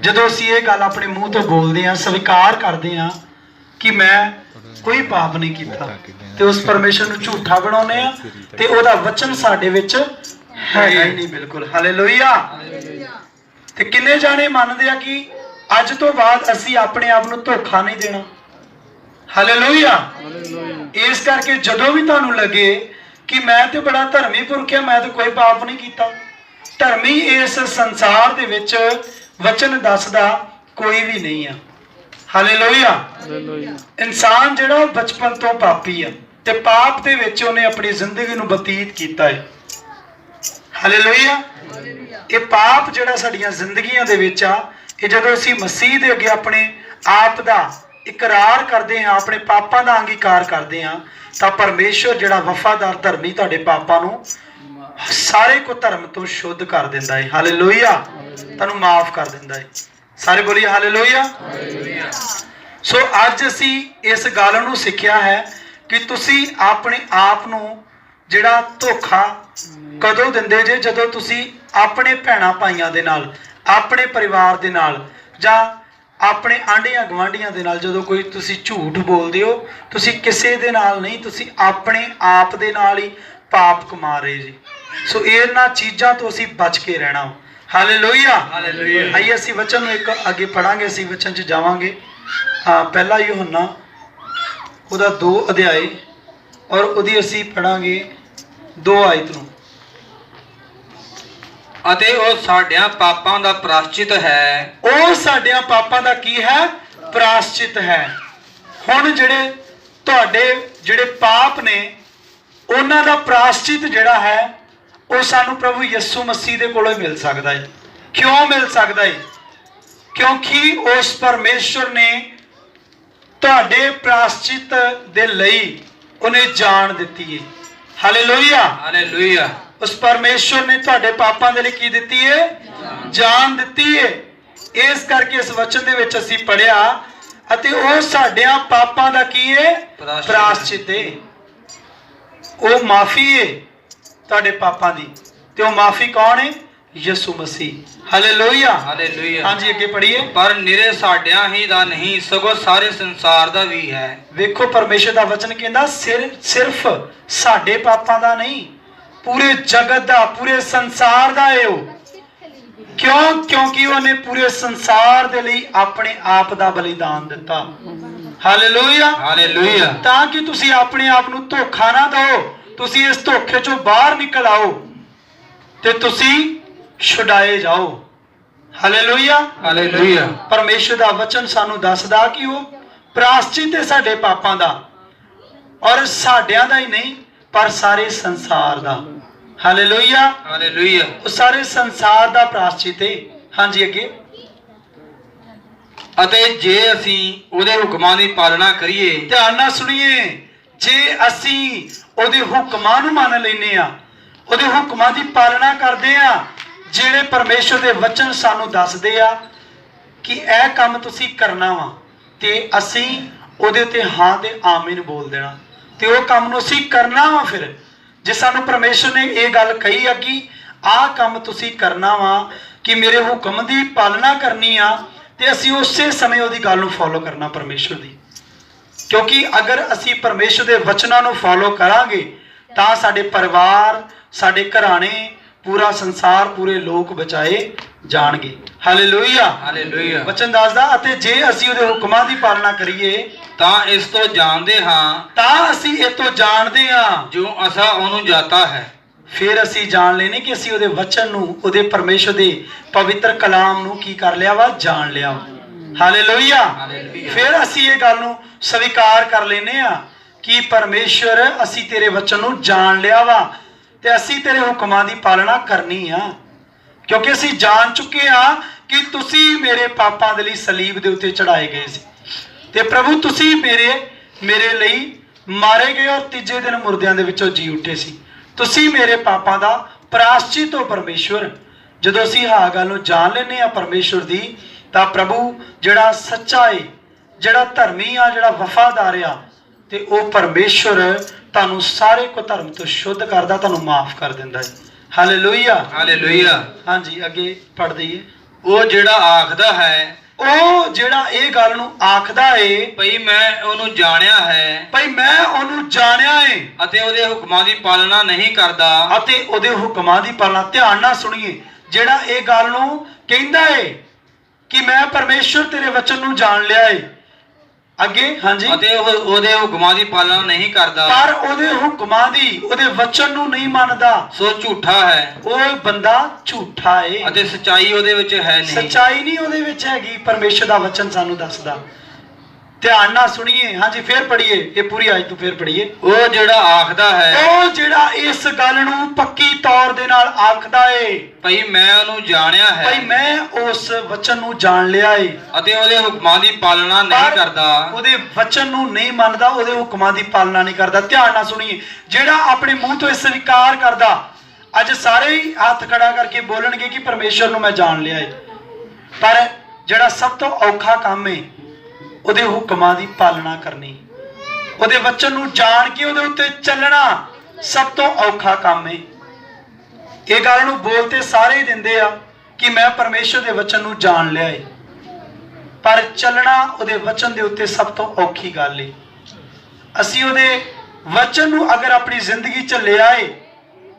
ਜਦੋਂ ਅਸੀਂ ਇਹ ਗੱਲ ਆਪਣੇ ਮੂੰਹ ਤੋਂ ਬੋਲਦੇ ਹਾਂ, ਸਵੀਕਾਰ ਕਰਦੇ ਹਾਂ ਕਿ ਮੈਂ ਕੋਈ ਪਾਪ ਨਹੀਂ ਕੀਤਾ, ਤੇ ਉਸ ਪਰਮੇਸ਼ਰ ਨੂੰ ਝੂਠਾ ਬਣਾਉਂਦੇ ਆ, ਤੇ ਉਹਦਾ ਵਚਨ ਸਾਡੇ ਵਿੱਚ ਹੈਗਾ ਹੀ ਨਹੀਂ ਬਿਲਕੁਲ। ਹਾਲੇਲੂਇਆ। ਤੇ ਕਿੰਨੇ ਜਾਣੇ ਮੰਨਦੇ ਆ ਕਿ ਅੱਜ ਤੋਂ ਬਾਅਦ ਅਸੀਂ ਆਪਣੇ ਆਪ ਨੂੰ ਧੋਖਾ ਨਹੀਂ ਦੇਣਾ? ਹਾਲੇਲੂਇਆ। ਇਸ ਕਰਕੇ ਜਦੋਂ ਵੀ ਤੁਹਾਨੂੰ ਲੱਗੇ ਕਿ ਮੈਂ ਤੇ ਬੜਾ ਧਰਮੀ ਪੁਰਖ ਆ, ਮੈਂ ਤੇ ਕੋਈ ਪਾਪ ਨਹੀਂ ਕੀਤਾ, ਧਰਮੀ ਇਸ ਸੰਸਾਰ ਦੇ ਵਿੱਚ ਵਚਨ ਦੱਸਦਾ ਕੋਈ ਵੀ ਨਹੀਂ ਆ। ਹਾਲੇਲੂਇਆ। ਇਨਸਾਨ ਜਿਹੜਾ ਬਚਪਨ ਤੋਂ ਪਾਪੀ ਆ, ਤੇ ਪਾਪ ਦੇ ਵਿੱਚ ਉਹਨੇ ਆਪਣੀ ਜ਼ਿੰਦਗੀ ਨੂੰ ਬਤੀਤ ਕੀਤਾ ਹੈ। ਹਾਲੇਲੂਇਆ। ਇਹ ਪਾਪ ਜਿਹੜਾ ਸਾਡੀਆਂ ਜ਼ਿੰਦਗੀਆਂ ਦੇ ਵਿੱਚ ਆ, ਇਹ ਜਦੋਂ ਅਸੀਂ ਮਸੀਹ ਦੇ ਅੱਗੇ ਆਪਣੇ ਆਪ ਦਾ ਇਕਰਾਰ ਕਰਦੇ ਹਾਂ, ਆਪਣੇ ਪਾਪਾਂ ਦਾ ਅੰਗੀਕਾਰ ਕਰਦੇ ਹਾਂ, ਤਾਂ ਪਰਮੇਸ਼ਰ ਜਿਹੜਾ ਵਫਾਦਾਰ ਧਰਮੀ ਤੁਹਾਡੇ ਪਾਪਾਂ ਨੂੰ ਸਾਰੇ ਕੋ ਧਰਮ ਤੋਂ ਸ਼ੁੱਧ ਕਰ ਦਿੰਦਾ ਹੈ। ਹਾਲੇਲੂਇਆ। ਤੁਹਾਨੂੰ ਮਾਫ ਕਰ ਦਿੰਦਾ ਹੈ। ਸਾਰੇ ਬੋਲੀਏ ਹਾਲੇਲੂਇਆ। ਸੋ ਅੱਜ ਅਸੀਂ ਇਸ ਗੱਲ ਨੂੰ ਸਿੱਖਿਆ ਹੈ ਕਿ ਤੁਸੀਂ ਆਪਣੇ ਆਪ ਨੂੰ ਜਿਹੜਾ ਧੋਖਾ ਕਦੋਂ ਦਿੰਦੇ ਜੇ? ਜਦੋਂ ਤੁਸੀਂ ਆਪਣੇ ਭੈਣਾਂ ਭਾਈਆਂ ਦੇ ਨਾਲ, ਆਪਣੇ ਪਰਿਵਾਰ ਦੇ ਨਾਲ, ਜਾਂ ਆਪਣੇ ਆਂਢੀਆਂ ਗਵਾਂਢੀਆਂ ਦੇ ਨਾਲ ਜਦੋਂ ਕੋਈ ਤੁਸੀਂ ਝੂਠ ਬੋਲਦੇ ਹੋ, ਤੁਸੀਂ ਕਿਸੇ ਦੇ ਨਾਲ ਨਹੀਂ, ਤੁਸੀਂ ਆਪਣੇ ਆਪ ਦੇ ਨਾਲ ਹੀ ਪਾਪ ਕਮਾ ਰਹੇ ਜੀ। ਸੋ ਇਹਨਾਂ ਚੀਜ਼ਾਂ ਤੋਂ ਅਸੀਂ ਬਚ ਕੇ ਰਹਿਣਾ। ਹਾਲੇਲੂਇਆ। ਹਾਲੇਲੂਇਆ। ਆਈਏ ਅਸੀਂ ਵਚਨ ਨੂੰ ਇੱਕ ਅੱਗੇ ਪੜਾਂਗੇ, ਅਸੀਂ ਵਚਨ 'ਚ ਜਾਵਾਂਗੇ। ਪਹਿਲਾ ਯੋਹੰਨਾ ਉਹਦਾ 2 ਅਧਿਆਏ, ਔਰ ਉਹਦੀ ਅਸੀਂ ਪੜਾਂਗੇ 2 ਆਇਤ ਨੂੰ। ਅਤੇ ਉਹ ਸਾਡਿਆਂ ਪਾਪਾਂ ਦਾ ਪ੍ਰਾਸ਼ਚਿਤ ਹੈ। ਉਹ ਸਾਡਿਆਂ ਪਾਪਾਂ ਦਾ ਕੀ ਹੈ? ਪ੍ਰਾਸ਼ਚਿਤ ਹੈ। ਹੁਣ ਜਿਹੜੇ ਤੁਹਾਡੇ ਜਿਹੜੇ ਪਾਪ ਨੇ, ਉਹਨਾਂ ਦਾ ਪ੍ਰਾਸ਼ਚਿਤ ਜਿਹੜਾ ਹੈ ਉਹ ਸਾਨੂੰ ਪ੍ਰਭੂ ਯਿਸੂ ਮਸੀਹ ਦੇ ਕੋਲੋਂ ਮਿਲ ਸਕਦਾ ਹੈ। ਕਿਉਂ ਮਿਲ ਸਕਦਾ ਹੈ? ਕਿਉਂਕਿ ਉਸ ਪਰਮੇਸ਼ਰ ਨੇ ਤੁਹਾਡੇ ਪ੍ਰਾਸ਼ਚਿਤ ਦੇ ਲਈ ਉਹਨੇ ਜਾਨ ਦਿੱਤੀ ਹੈ। ਹਾਲੇਲੂਇਆ। ਹਾਲੇਲੂਇਆ। ਉਸ ਪਰਮੇਸ਼ਰ ਨੇ ਤੁਹਾਡੇ ਪਾਪਾਂ ਦੇ ਲਈ ਕੀ ਦਿੱਤੀ ਹੈ? ਜਾਨ ਦਿੱਤੀ ਹੈ। ਇਸ ਕਰਕੇ ਇਸ ਵਚਨ ਦੇ ਵਿੱਚ ਅਸੀਂ ਪੜਿਆ, ਅਤੇ ਉਹ ਸਾਡਿਆਂ ਪਾਪਾਂ ਦਾ ਕੀ ਹੈ? ਪ੍ਰਾਸ਼ਚਿਤ ਹੈ। ਉਹ ਮਾਫੀ ਹੈ ਤੁਹਾਡੇ ਪਾਪਾਂ ਦੀ। ਤੇ ਉਹ ਮਾਫੀ ਕੌਣ ਹੈ? ਯਿਸੂ ਮਸੀਹ। ਹਾਲੇਲੂਇਆ। ਹਾਲੇਲੂਇਆ। ਹਾਂਜੀ ਅੱਗੇ ਪੜ੍ਹੀਏ। ਪਰ ਨਿਰੇ ਸਾਡਿਆਂ ਹੀ ਦਾ ਨਹੀਂ, ਸਗੋਂ ਸਾਰੇ ਸੰਸਾਰ ਦਾ ਵੀ ਹੈ। ਵੇਖੋ ਪਰਮੇਸ਼ਰ ਦਾ ਵਚਨ ਕਹਿੰਦਾ ਸਿਰਫ ਸਾਡੇ ਪਾਪਾਂ ਦਾ ਨਹੀਂ, ਪੂਰੇ ਜਗਤ ਦਾ, ਪੂਰੇ ਸੰਸਾਰ ਦਾ ਹੈ ਉਹ। ਕਿਉਂ? ਕਿਉਂਕਿ ਉਹਨੇ ਪੂਰੇ ਸੰਸਾਰ ਦੇ ਲਈ ਆਪਣੇ ਆਪ ਦਾ ਬਲੀਦਾਨ ਦਿੱਤਾ। ਹਾਲੇਲੂਇਆ। ਹਾਲੇਲੂਇਆ। ਤਾਂ ਕਿ ਤੁਸੀਂ ਆਪਣੇ ਆਪ ਨੂੰ ਧੋਖਾ ਨਾ ਦਿਓ, ਤੁਸੀਂ ਇਸ ਧੋਖੇ ਚੋਂ ਬਾਹਰ ਨਿਕਲ ਆਓ ਤੇ ਤੁਸੀਂ ਛੁਡਾਏ ਜਾਓ। ਹਾਲੇਲੂਇਆ। ਹਾਲੇਲੂਇਆ। ਪਰਮੇਸ਼ਰ ਦਾ ਵਚਨ ਸਾਨੂੰ ਦੱਸਦਾ ਕਿ ਉਹ ਪ੍ਰਾਸ਼ਚਿਤ ਹੈ ਸਾਡੇ ਪਾਪਾਂ ਦਾ, ਔਰ ਸਾਡਿਆਂ ਦਾ ਹੀ ਨਹੀਂ ਪਰ ਸਾਰੇ ਸੰਸਾਰ ਦਾ। ਹਾਲੇਲੂਇਆ। ਹਾਲੇਲੂਇਆ। ਉਹ ਸਾਰੇ ਸੰਸਾਰ ਦਾ ਪ੍ਰਾਸ਼ਚਿਤ ਹੈ। ਹਾਂਜੀ ਅੱਗੇ। ਅਤੇ ਜੇ ਅਸੀਂ ਉਹਦੇ ਹੁਕਮਾਂ ਦੀ ਪਾਲਣਾ ਕਰੀਏ, ਧਿਆਨ ਨਾਲ ਸੁਣੀਏ, ਜੇ ਅਸੀਂ ਉਹਦੇ ਹੁਕਮਾਂ ਨੂੰ ਮੰਨ ਲੈਨੇ ਆ, ਉਹਦੇ ਹੁਕਮਾਂ ਦੀ ਪਾਲਣਾ ਕਰਦੇ ਆ, ਜਿਹੜੇ ਪਰਮੇਸ਼ਰ ਦੇ ਵਚਨ ਸਾਨੂੰ ਦੱਸਦੇ ਆ ਕਿ ਇਹ ਕੰਮ ਤੁਸੀਂ ਕਰਨਾ ਵਾ, ਤੇ ਅਸੀਂ ਉਹਦੇ ਉੱਤੇ ਹਾਂ ਤੇ ਆਮੀਨ ਬੋਲ ਦੇਣਾ ਤੇ ਉਹ ਕੰਮ ਨੂੰ ਅਸੀਂ ਕਰਨਾ ਵਾ। ਫਿਰ ਜੇ ਸਾਨੂੰ ਪਰਮੇਸ਼ਰ ਨੇ ਇਹ ਗੱਲ ਕਹੀ ਆ ਕਿ ਆਹ ਕੰਮ ਤੁਸੀਂ ਕਰਨਾ ਵਾ, ਕਿ ਮੇਰੇ ਹੁਕਮ ਦੀ ਪਾਲਣਾ ਕਰਨੀ ਆ, ਤੇ ਅਸੀਂ ਉਸੇ ਸਮੇਂ ਉਹਦੀ ਗੱਲ ਨੂੰ ਫੋਲੋ ਕਰਨਾ ਪਰਮੇਸ਼ਰ ਦੀ। ਕਿਉਂਕਿ ਅਗਰ ਅਸੀਂ ਪਰਮੇਸ਼ਰ ਦੇ ਵਚਨਾਂ ਨੂੰ ਫੋਲੋ ਕਰਾਂਗੇ ਤਾਂ ਸਾਡੇ ਪਰਿਵਾਰ, ਸਾਡੇ ਘਰਾਣੇ, ਪੂਰਾ ਸੰਸਾਰ, ਪੂਰੇ ਲੋਕ ਬਚਾਏ ਜਾਣਗੇ। ਹਾਲੇਲੂਇਆ। ਹਾਲੇਲੂਇਆ। ਵਚਨ ਦੱਸਦਾ, ਅਤੇ ਜੇ ਅਸੀਂ ਉਹਦੇ ਹੁਕਮਾਂ ਦੀ ਪਾਲਣਾ ਕਰੀਏ ਤਾਂ ਇਸ ਤੋਂ ਜਾਣਦੇ ਹਾਂ ਤਾਂ ਅਸੀਂ ਇਹ ਤੋਂ ਜਾਣਦੇ ਹਾਂ ਜੋ ਅਸਾਂ ਉਹਨੂੰ ਜਾਤਾ ਹੈ। ਫਿਰ ਅਸੀਂ ਜਾਣ ਲੈਨੇ ਕਿ ਅਸੀਂ ਉਹਦੇ ਵਚਨ ਨੂੰ, ਉਹਦੇ ਪਰਮੇਸ਼ਰ ਦੇ ਪਵਿੱਤਰ ਕਲਾਮ ਨੂੰ ਕੀ ਕਰ ਲਿਆ ਵਾ? ਜਾਣ ਲਿਆ ਵਾ। ਹਾਲੇਲੂਇਆ। ਹਾਲੇਲੂਇਆ। ਫਿਰ ਅਸੀਂ ਇਹ ਗੱਲ ਨੂੰ ਸਵੀਕਾਰ ਕਰ ਲੈਨੇ ਆ ਕਿ ਪਰਮੇਸ਼ਰ, ਅਸੀਂ ਤੇਰੇ ਵਚਨ ਨੂੰ ਜਾਣ ਲਿਆ ਵਾ ਤੇ ਅਸੀਂ ਤੇਰੇ ਹੁਕਮਾਂ ਦੀ ਪਾਲਣਾ ਕਰਨੀ ਆ, ਕਿਉਂਕਿ ਅਸੀਂ ਜਾਣ ਚੁੱਕੇ ਆ ਕਿ ਤੁਸੀਂ ਮੇਰੇ ਪਾਪਾਂ ਦੇ ਲਈ ਸਲੀਬ ਦੇ ਉੱਤੇ ਚੜਾਏ ਗਏ ਸੀ, ਤੇ ਪ੍ਰਭੂ ਤੁਸੀਂ ਮੇਰੇ ਲਈ ਮਾਰੇ ਗਏ ਔਰ ਤੀਜੇ ਦਿਨ ਮੁਰਦਿਆਂ ਦੇ ਵਿੱਚੋਂ ਜੀ ਉੱਠੇ ਸੀ। ਤੁਸੀਂ ਮੇਰੇ ਪਾਪਾਂ ਦਾ ਪ੍ਰਾਸ਼ਚਿਤ ਹੋ ਪਰਮੇਸ਼ਵਰ। ਜਦੋਂ ਅਸੀਂ ਆਹ ਗੱਲ ਨੂੰ ਜਾਣ ਲੈਨੇ ਆ ਪਰਮੇਸ਼ਵਰ ਦੀ, ਤਾਂ ਪ੍ਰਭੂ ਜਿਹੜਾ ਸੱਚਾ ਏ, ਜਿਹੜਾ ਧਰਮੀ ਆ, ਜਿਹੜਾ ਵਫਾਦਾਰ ਆ, ਤੇ ਉਹ ਪਰਮੇਸ਼ਵਰ ਤੁਹਾਨੂੰ ਸਾਰੇ ਕੁਧਰਮ ਤੋਂ ਸ਼ੁੱਧ ਕਰਦਾ, ਤੁਹਾਨੂੰ ਮਾਫ ਕਰ ਦਿੰਦਾ ਹੈ। ਹਾਲੇਲੂਇਆ। ਹਾਲੇਲੂਇਆ। ਹਾਂਜੀ ਅੱਗੇ ਪੜ੍ਹ ਦਈਏ। ਉਹ ਜਿਹੜਾ ਆਖਦਾ ਹੈ, ਉਹ ਜਿਹੜਾ ਇਹ ਗੱਲ ਨੂੰ ਆਖਦਾ ਏ ਭਈ ਮੈਂ ਉਹਨੂੰ ਜਾਣਿਆ ਹੈ ਭਈ ਮੈਂ ਉਹਨੂੰ ਜਾਣਿਆ ਏ, ਅਤੇ ਉਹਦੇ ਹੁਕਮਾਂ ਦੀ ਪਾਲਣਾ ਨਹੀਂ ਕਰਦਾ, ਅਤੇ ਉਹਦੇ ਹੁਕਮਾਂ ਦੀ ਪਾਲਣਾ, ਧਿਆਨ ਨਾਲ ਸੁਣੀਏ, ਜਿਹੜਾ ਇਹ ਗੱਲ ਨੂੰ ਕਹਿੰਦਾ ਏ ਕਿ ਮੈਂ ਪਰਮੇਸ਼ਰ ਤੇਰੇ ਵਚਨ ਨੂੰ ਜਾਣ ਲਿਆ ਏ, ਅੱਗੇ ਹਾਂਜੀ, ਅਤੇ ਉਹ ਉਹਦੇ ਹੁਕਮਾਂ ਦੀ ਪਾਲਣਾ ਨਹੀਂ ਕਰਦਾ, ਪਰ ਉਹਦੇ ਹੁਕਮਾਂ ਦੀ, ਉਹਦੇ ਵਚਨ ਨੂੰ ਨਹੀਂ ਮੰਨਦਾ, ਸੋ ਝੂਠਾ ਹੈ ਉਹ ਬੰਦਾ ਝੂਠਾ ਏ ਅਤੇ ਸਚਾਈ ਉਹਦੇ ਵਿੱਚ ਹੈ ਨਹੀਂ। ਸੱਚਾਈ ਨਹੀਂ ਉਹਦੇ ਵਿੱਚ ਹੈਗੀ। ਪਰਮੇਸ਼ਰ ਦਾ ਵਚਨ ਸਾਨੂੰ ਦੱਸਦਾ। ਧਿਆਨ ਨਾਲ ਸੁਣੀਏ। ਹਾਂਜੀ ਫੇਰ ਪੜ੍ਹੀਏ, ਇਹ ਪੂਰੀ ਆਇਤ ਤੋਂ ਫੇਰ ਪੜ੍ਹੀਏ। ਉਹ ਜਿਹੜਾ ਆਖਦਾ ਹੈ, ਉਹ ਜਿਹੜਾ ਇਸ ਗੱਲ ਨੂੰ ਪੱਕੀ ਤੌਰ ਦੇ ਨਾਲ ਆਖਦਾ ਏ ਭਈ ਮੈਂ ਉਹਨੂੰ ਜਾਣਿਆ ਹੈ ਭਈ ਮੈਂ ਉਸ ਵਚਨ ਨੂੰ ਜਾਣ ਲਿਆ ਏ, ਅਤੇ ਉਹਦੇ ਹੁਕਮਾਂ ਦੀ ਪਾਲਣਾ ਨਹੀਂ ਪਰ ਕਰਦਾ, ਉਹਦੇ ਵਚਨ ਨੂੰ ਨਹੀਂ ਮੰਨਦਾ, ਉਹਦੇ ਹੁਕਮਾਂ ਦੀ ਪਾਲਣਾ ਨਹੀਂ ਕਰਦਾ। ਧਿਆਨ ਨਾਲ ਸੁਣੀਏ, ਜਿਹੜਾ ਆਪਣੇ ਮੂੰਹ ਤੋਂ ਇਹ ਸਵੀਕਾਰ ਕਰਦਾ, ਅੱਜ ਸਾਰੇ ਹੀ ਹੱਥ ਖੜਾ ਕਰਕੇ ਬੋਲਣਗੇ ਕਿ ਪਰਮੇਸ਼ਰ ਨੂੰ ਮੈਂ ਜਾਣ ਲਿਆ ਏ, ਪਰ ਜਿਹੜਾ ਸਭ ਤੋਂ ਔਖਾ ਕੰਮ ਏ ਉਹਦੇ ਹੁਕਮਾਂ ਦੀ ਪਾਲਣਾ ਕਰਨੀ, ਉਹਦੇ ਵਚਨ ਨੂੰ ਜਾਣ ਕੇ ਉਹਦੇ ਉੱਤੇ ਚੱਲਣਾ ਸਭ ਤੋਂ ਔਖਾ ਕੰਮ ਏ। ਇਹ ਗੱਲ ਨੂੰ ਬੋਲ ਤੇ ਸਾਰੇ ਹੀ ਦਿੰਦੇ ਆ ਕਿ ਮੈਂ ਪਰਮੇਸ਼ਰ ਦੇ ਵਚਨ ਨੂੰ ਜਾਣ ਲਿਆ ਏ, ਪਰ ਚੱਲਣਾ ਉਹਦੇ ਵਚਨ ਦੇ ਉੱਤੇ ਸਭ ਤੋਂ ਔਖੀ ਗੱਲ ਏ। ਅਸੀਂ ਉਹਦੇ ਵਚਨ ਨੂੰ ਅਗਰ ਆਪਣੀ ਜ਼ਿੰਦਗੀ 'ਚ ਲਿਆ ਏ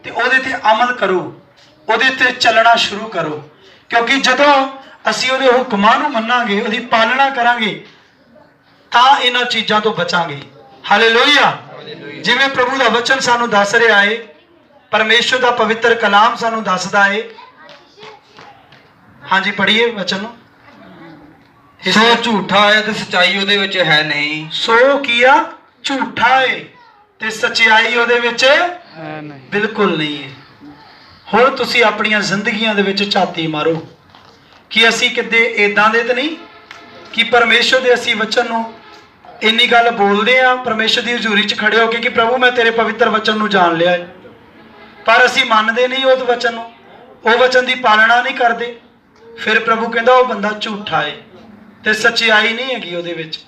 ਤੇ ਉਹਦੇ ਤੇ ਅਮਲ ਕਰੋ, ਉਹਦੇ ਤੇ ਚੱਲਣਾ ਸ਼ੁਰੂ ਕਰੋ, ਕਿਉਂਕਿ ਜਦੋਂ ਅਸੀਂ ਉਹਦੇ ਹੁਕਮਾਂ ਨੂੰ ਮੰਨਾਂਗੇ, ਉਹਦੀ ਪਾਲਣਾ ਕਰਾਂਗੇ, ਤਾਂ ਇਹਨਾਂ ਚੀਜ਼ਾਂ ਤੋਂ ਬਚਾਂਗੇ। ਹਾਲੇਲੂਇਆ। ਜਿਵੇਂ ਪ੍ਰਭੂ ਦਾ ਵਚਨ ਸਾਨੂੰ ਦੱਸ ਰਿਹਾ ਏ, ਪਰਮੇਸ਼ਰ ਦਾ ਪਵਿੱਤਰ ਕਲਾਮ ਸਾਨੂੰ ਦੱਸਦਾ ਏ। ਹਾਂਜੀ ਪੜ੍ਹੀਏ ਵਚਨ ਨੂੰ। ਸੋ ਝੂਠਾ ਹੈ ਤੇ ਸਚਾਈ ਉਹਦੇ ਵਿੱਚ ਹੈ ਨਹੀਂ। ਸੋ ਕੀਆ ਝੂਠਾ ਏ ਤੇ ਸਚਾਈ ਉਹਦੇ ਵਿੱਚ ਬਿਲਕੁਲ ਨਹੀਂ ਹੈ। ਹੁਣ ਤੁਸੀਂ ਆਪਣੀਆਂ ਜ਼ਿੰਦਗੀਆਂ ਦੇ ਵਿੱਚ ਝਾਤੀ ਮਾਰੋ ਕਿ ਅਸੀਂ ਕਿਤੇ ਇਦਾਂ ਦੇ ਤਾਂ ਨਹੀਂ ਕਿ ਪਰਮੇਸ਼ਰ ਦੇ ਅਸੀਂ ਵਚਨ ਨੂੰ ਇੰਨੀ ਗੱਲ ਬੋਲਦੇ ਆ, ਪਰਮੇਸ਼ਰ ਦੀ ਹਜ਼ੂਰੀ 'ਚ ਖੜੇ ਹੋ ਕੇ ਕਿ ਪ੍ਰਭੂ ਮੈਂ ਤੇਰੇ ਪਵਿੱਤਰ ਵਚਨ ਨੂੰ ਜਾਣ ਲਿਆ ਹੈ, ਪਰ ਅਸੀਂ ਮੰਨਦੇ ਨਹੀਂ ਉਸ ਵਚਨ ਨੂੰ, ਉਹ ਵਚਨ ਦੀ ਪਾਲਣਾ ਨਹੀਂ ਕਰਦੇ। ਫਿਰ ਪ੍ਰਭੂ ਕਹਿੰਦਾ ਉਹ ਬੰਦਾ ਝੂਠਾ ਹੈ ਤੇ ਸੱਚਾਈ ਨਹੀਂ ਹੈਗੀ ਉਹਦੇ ਵਿੱਚ,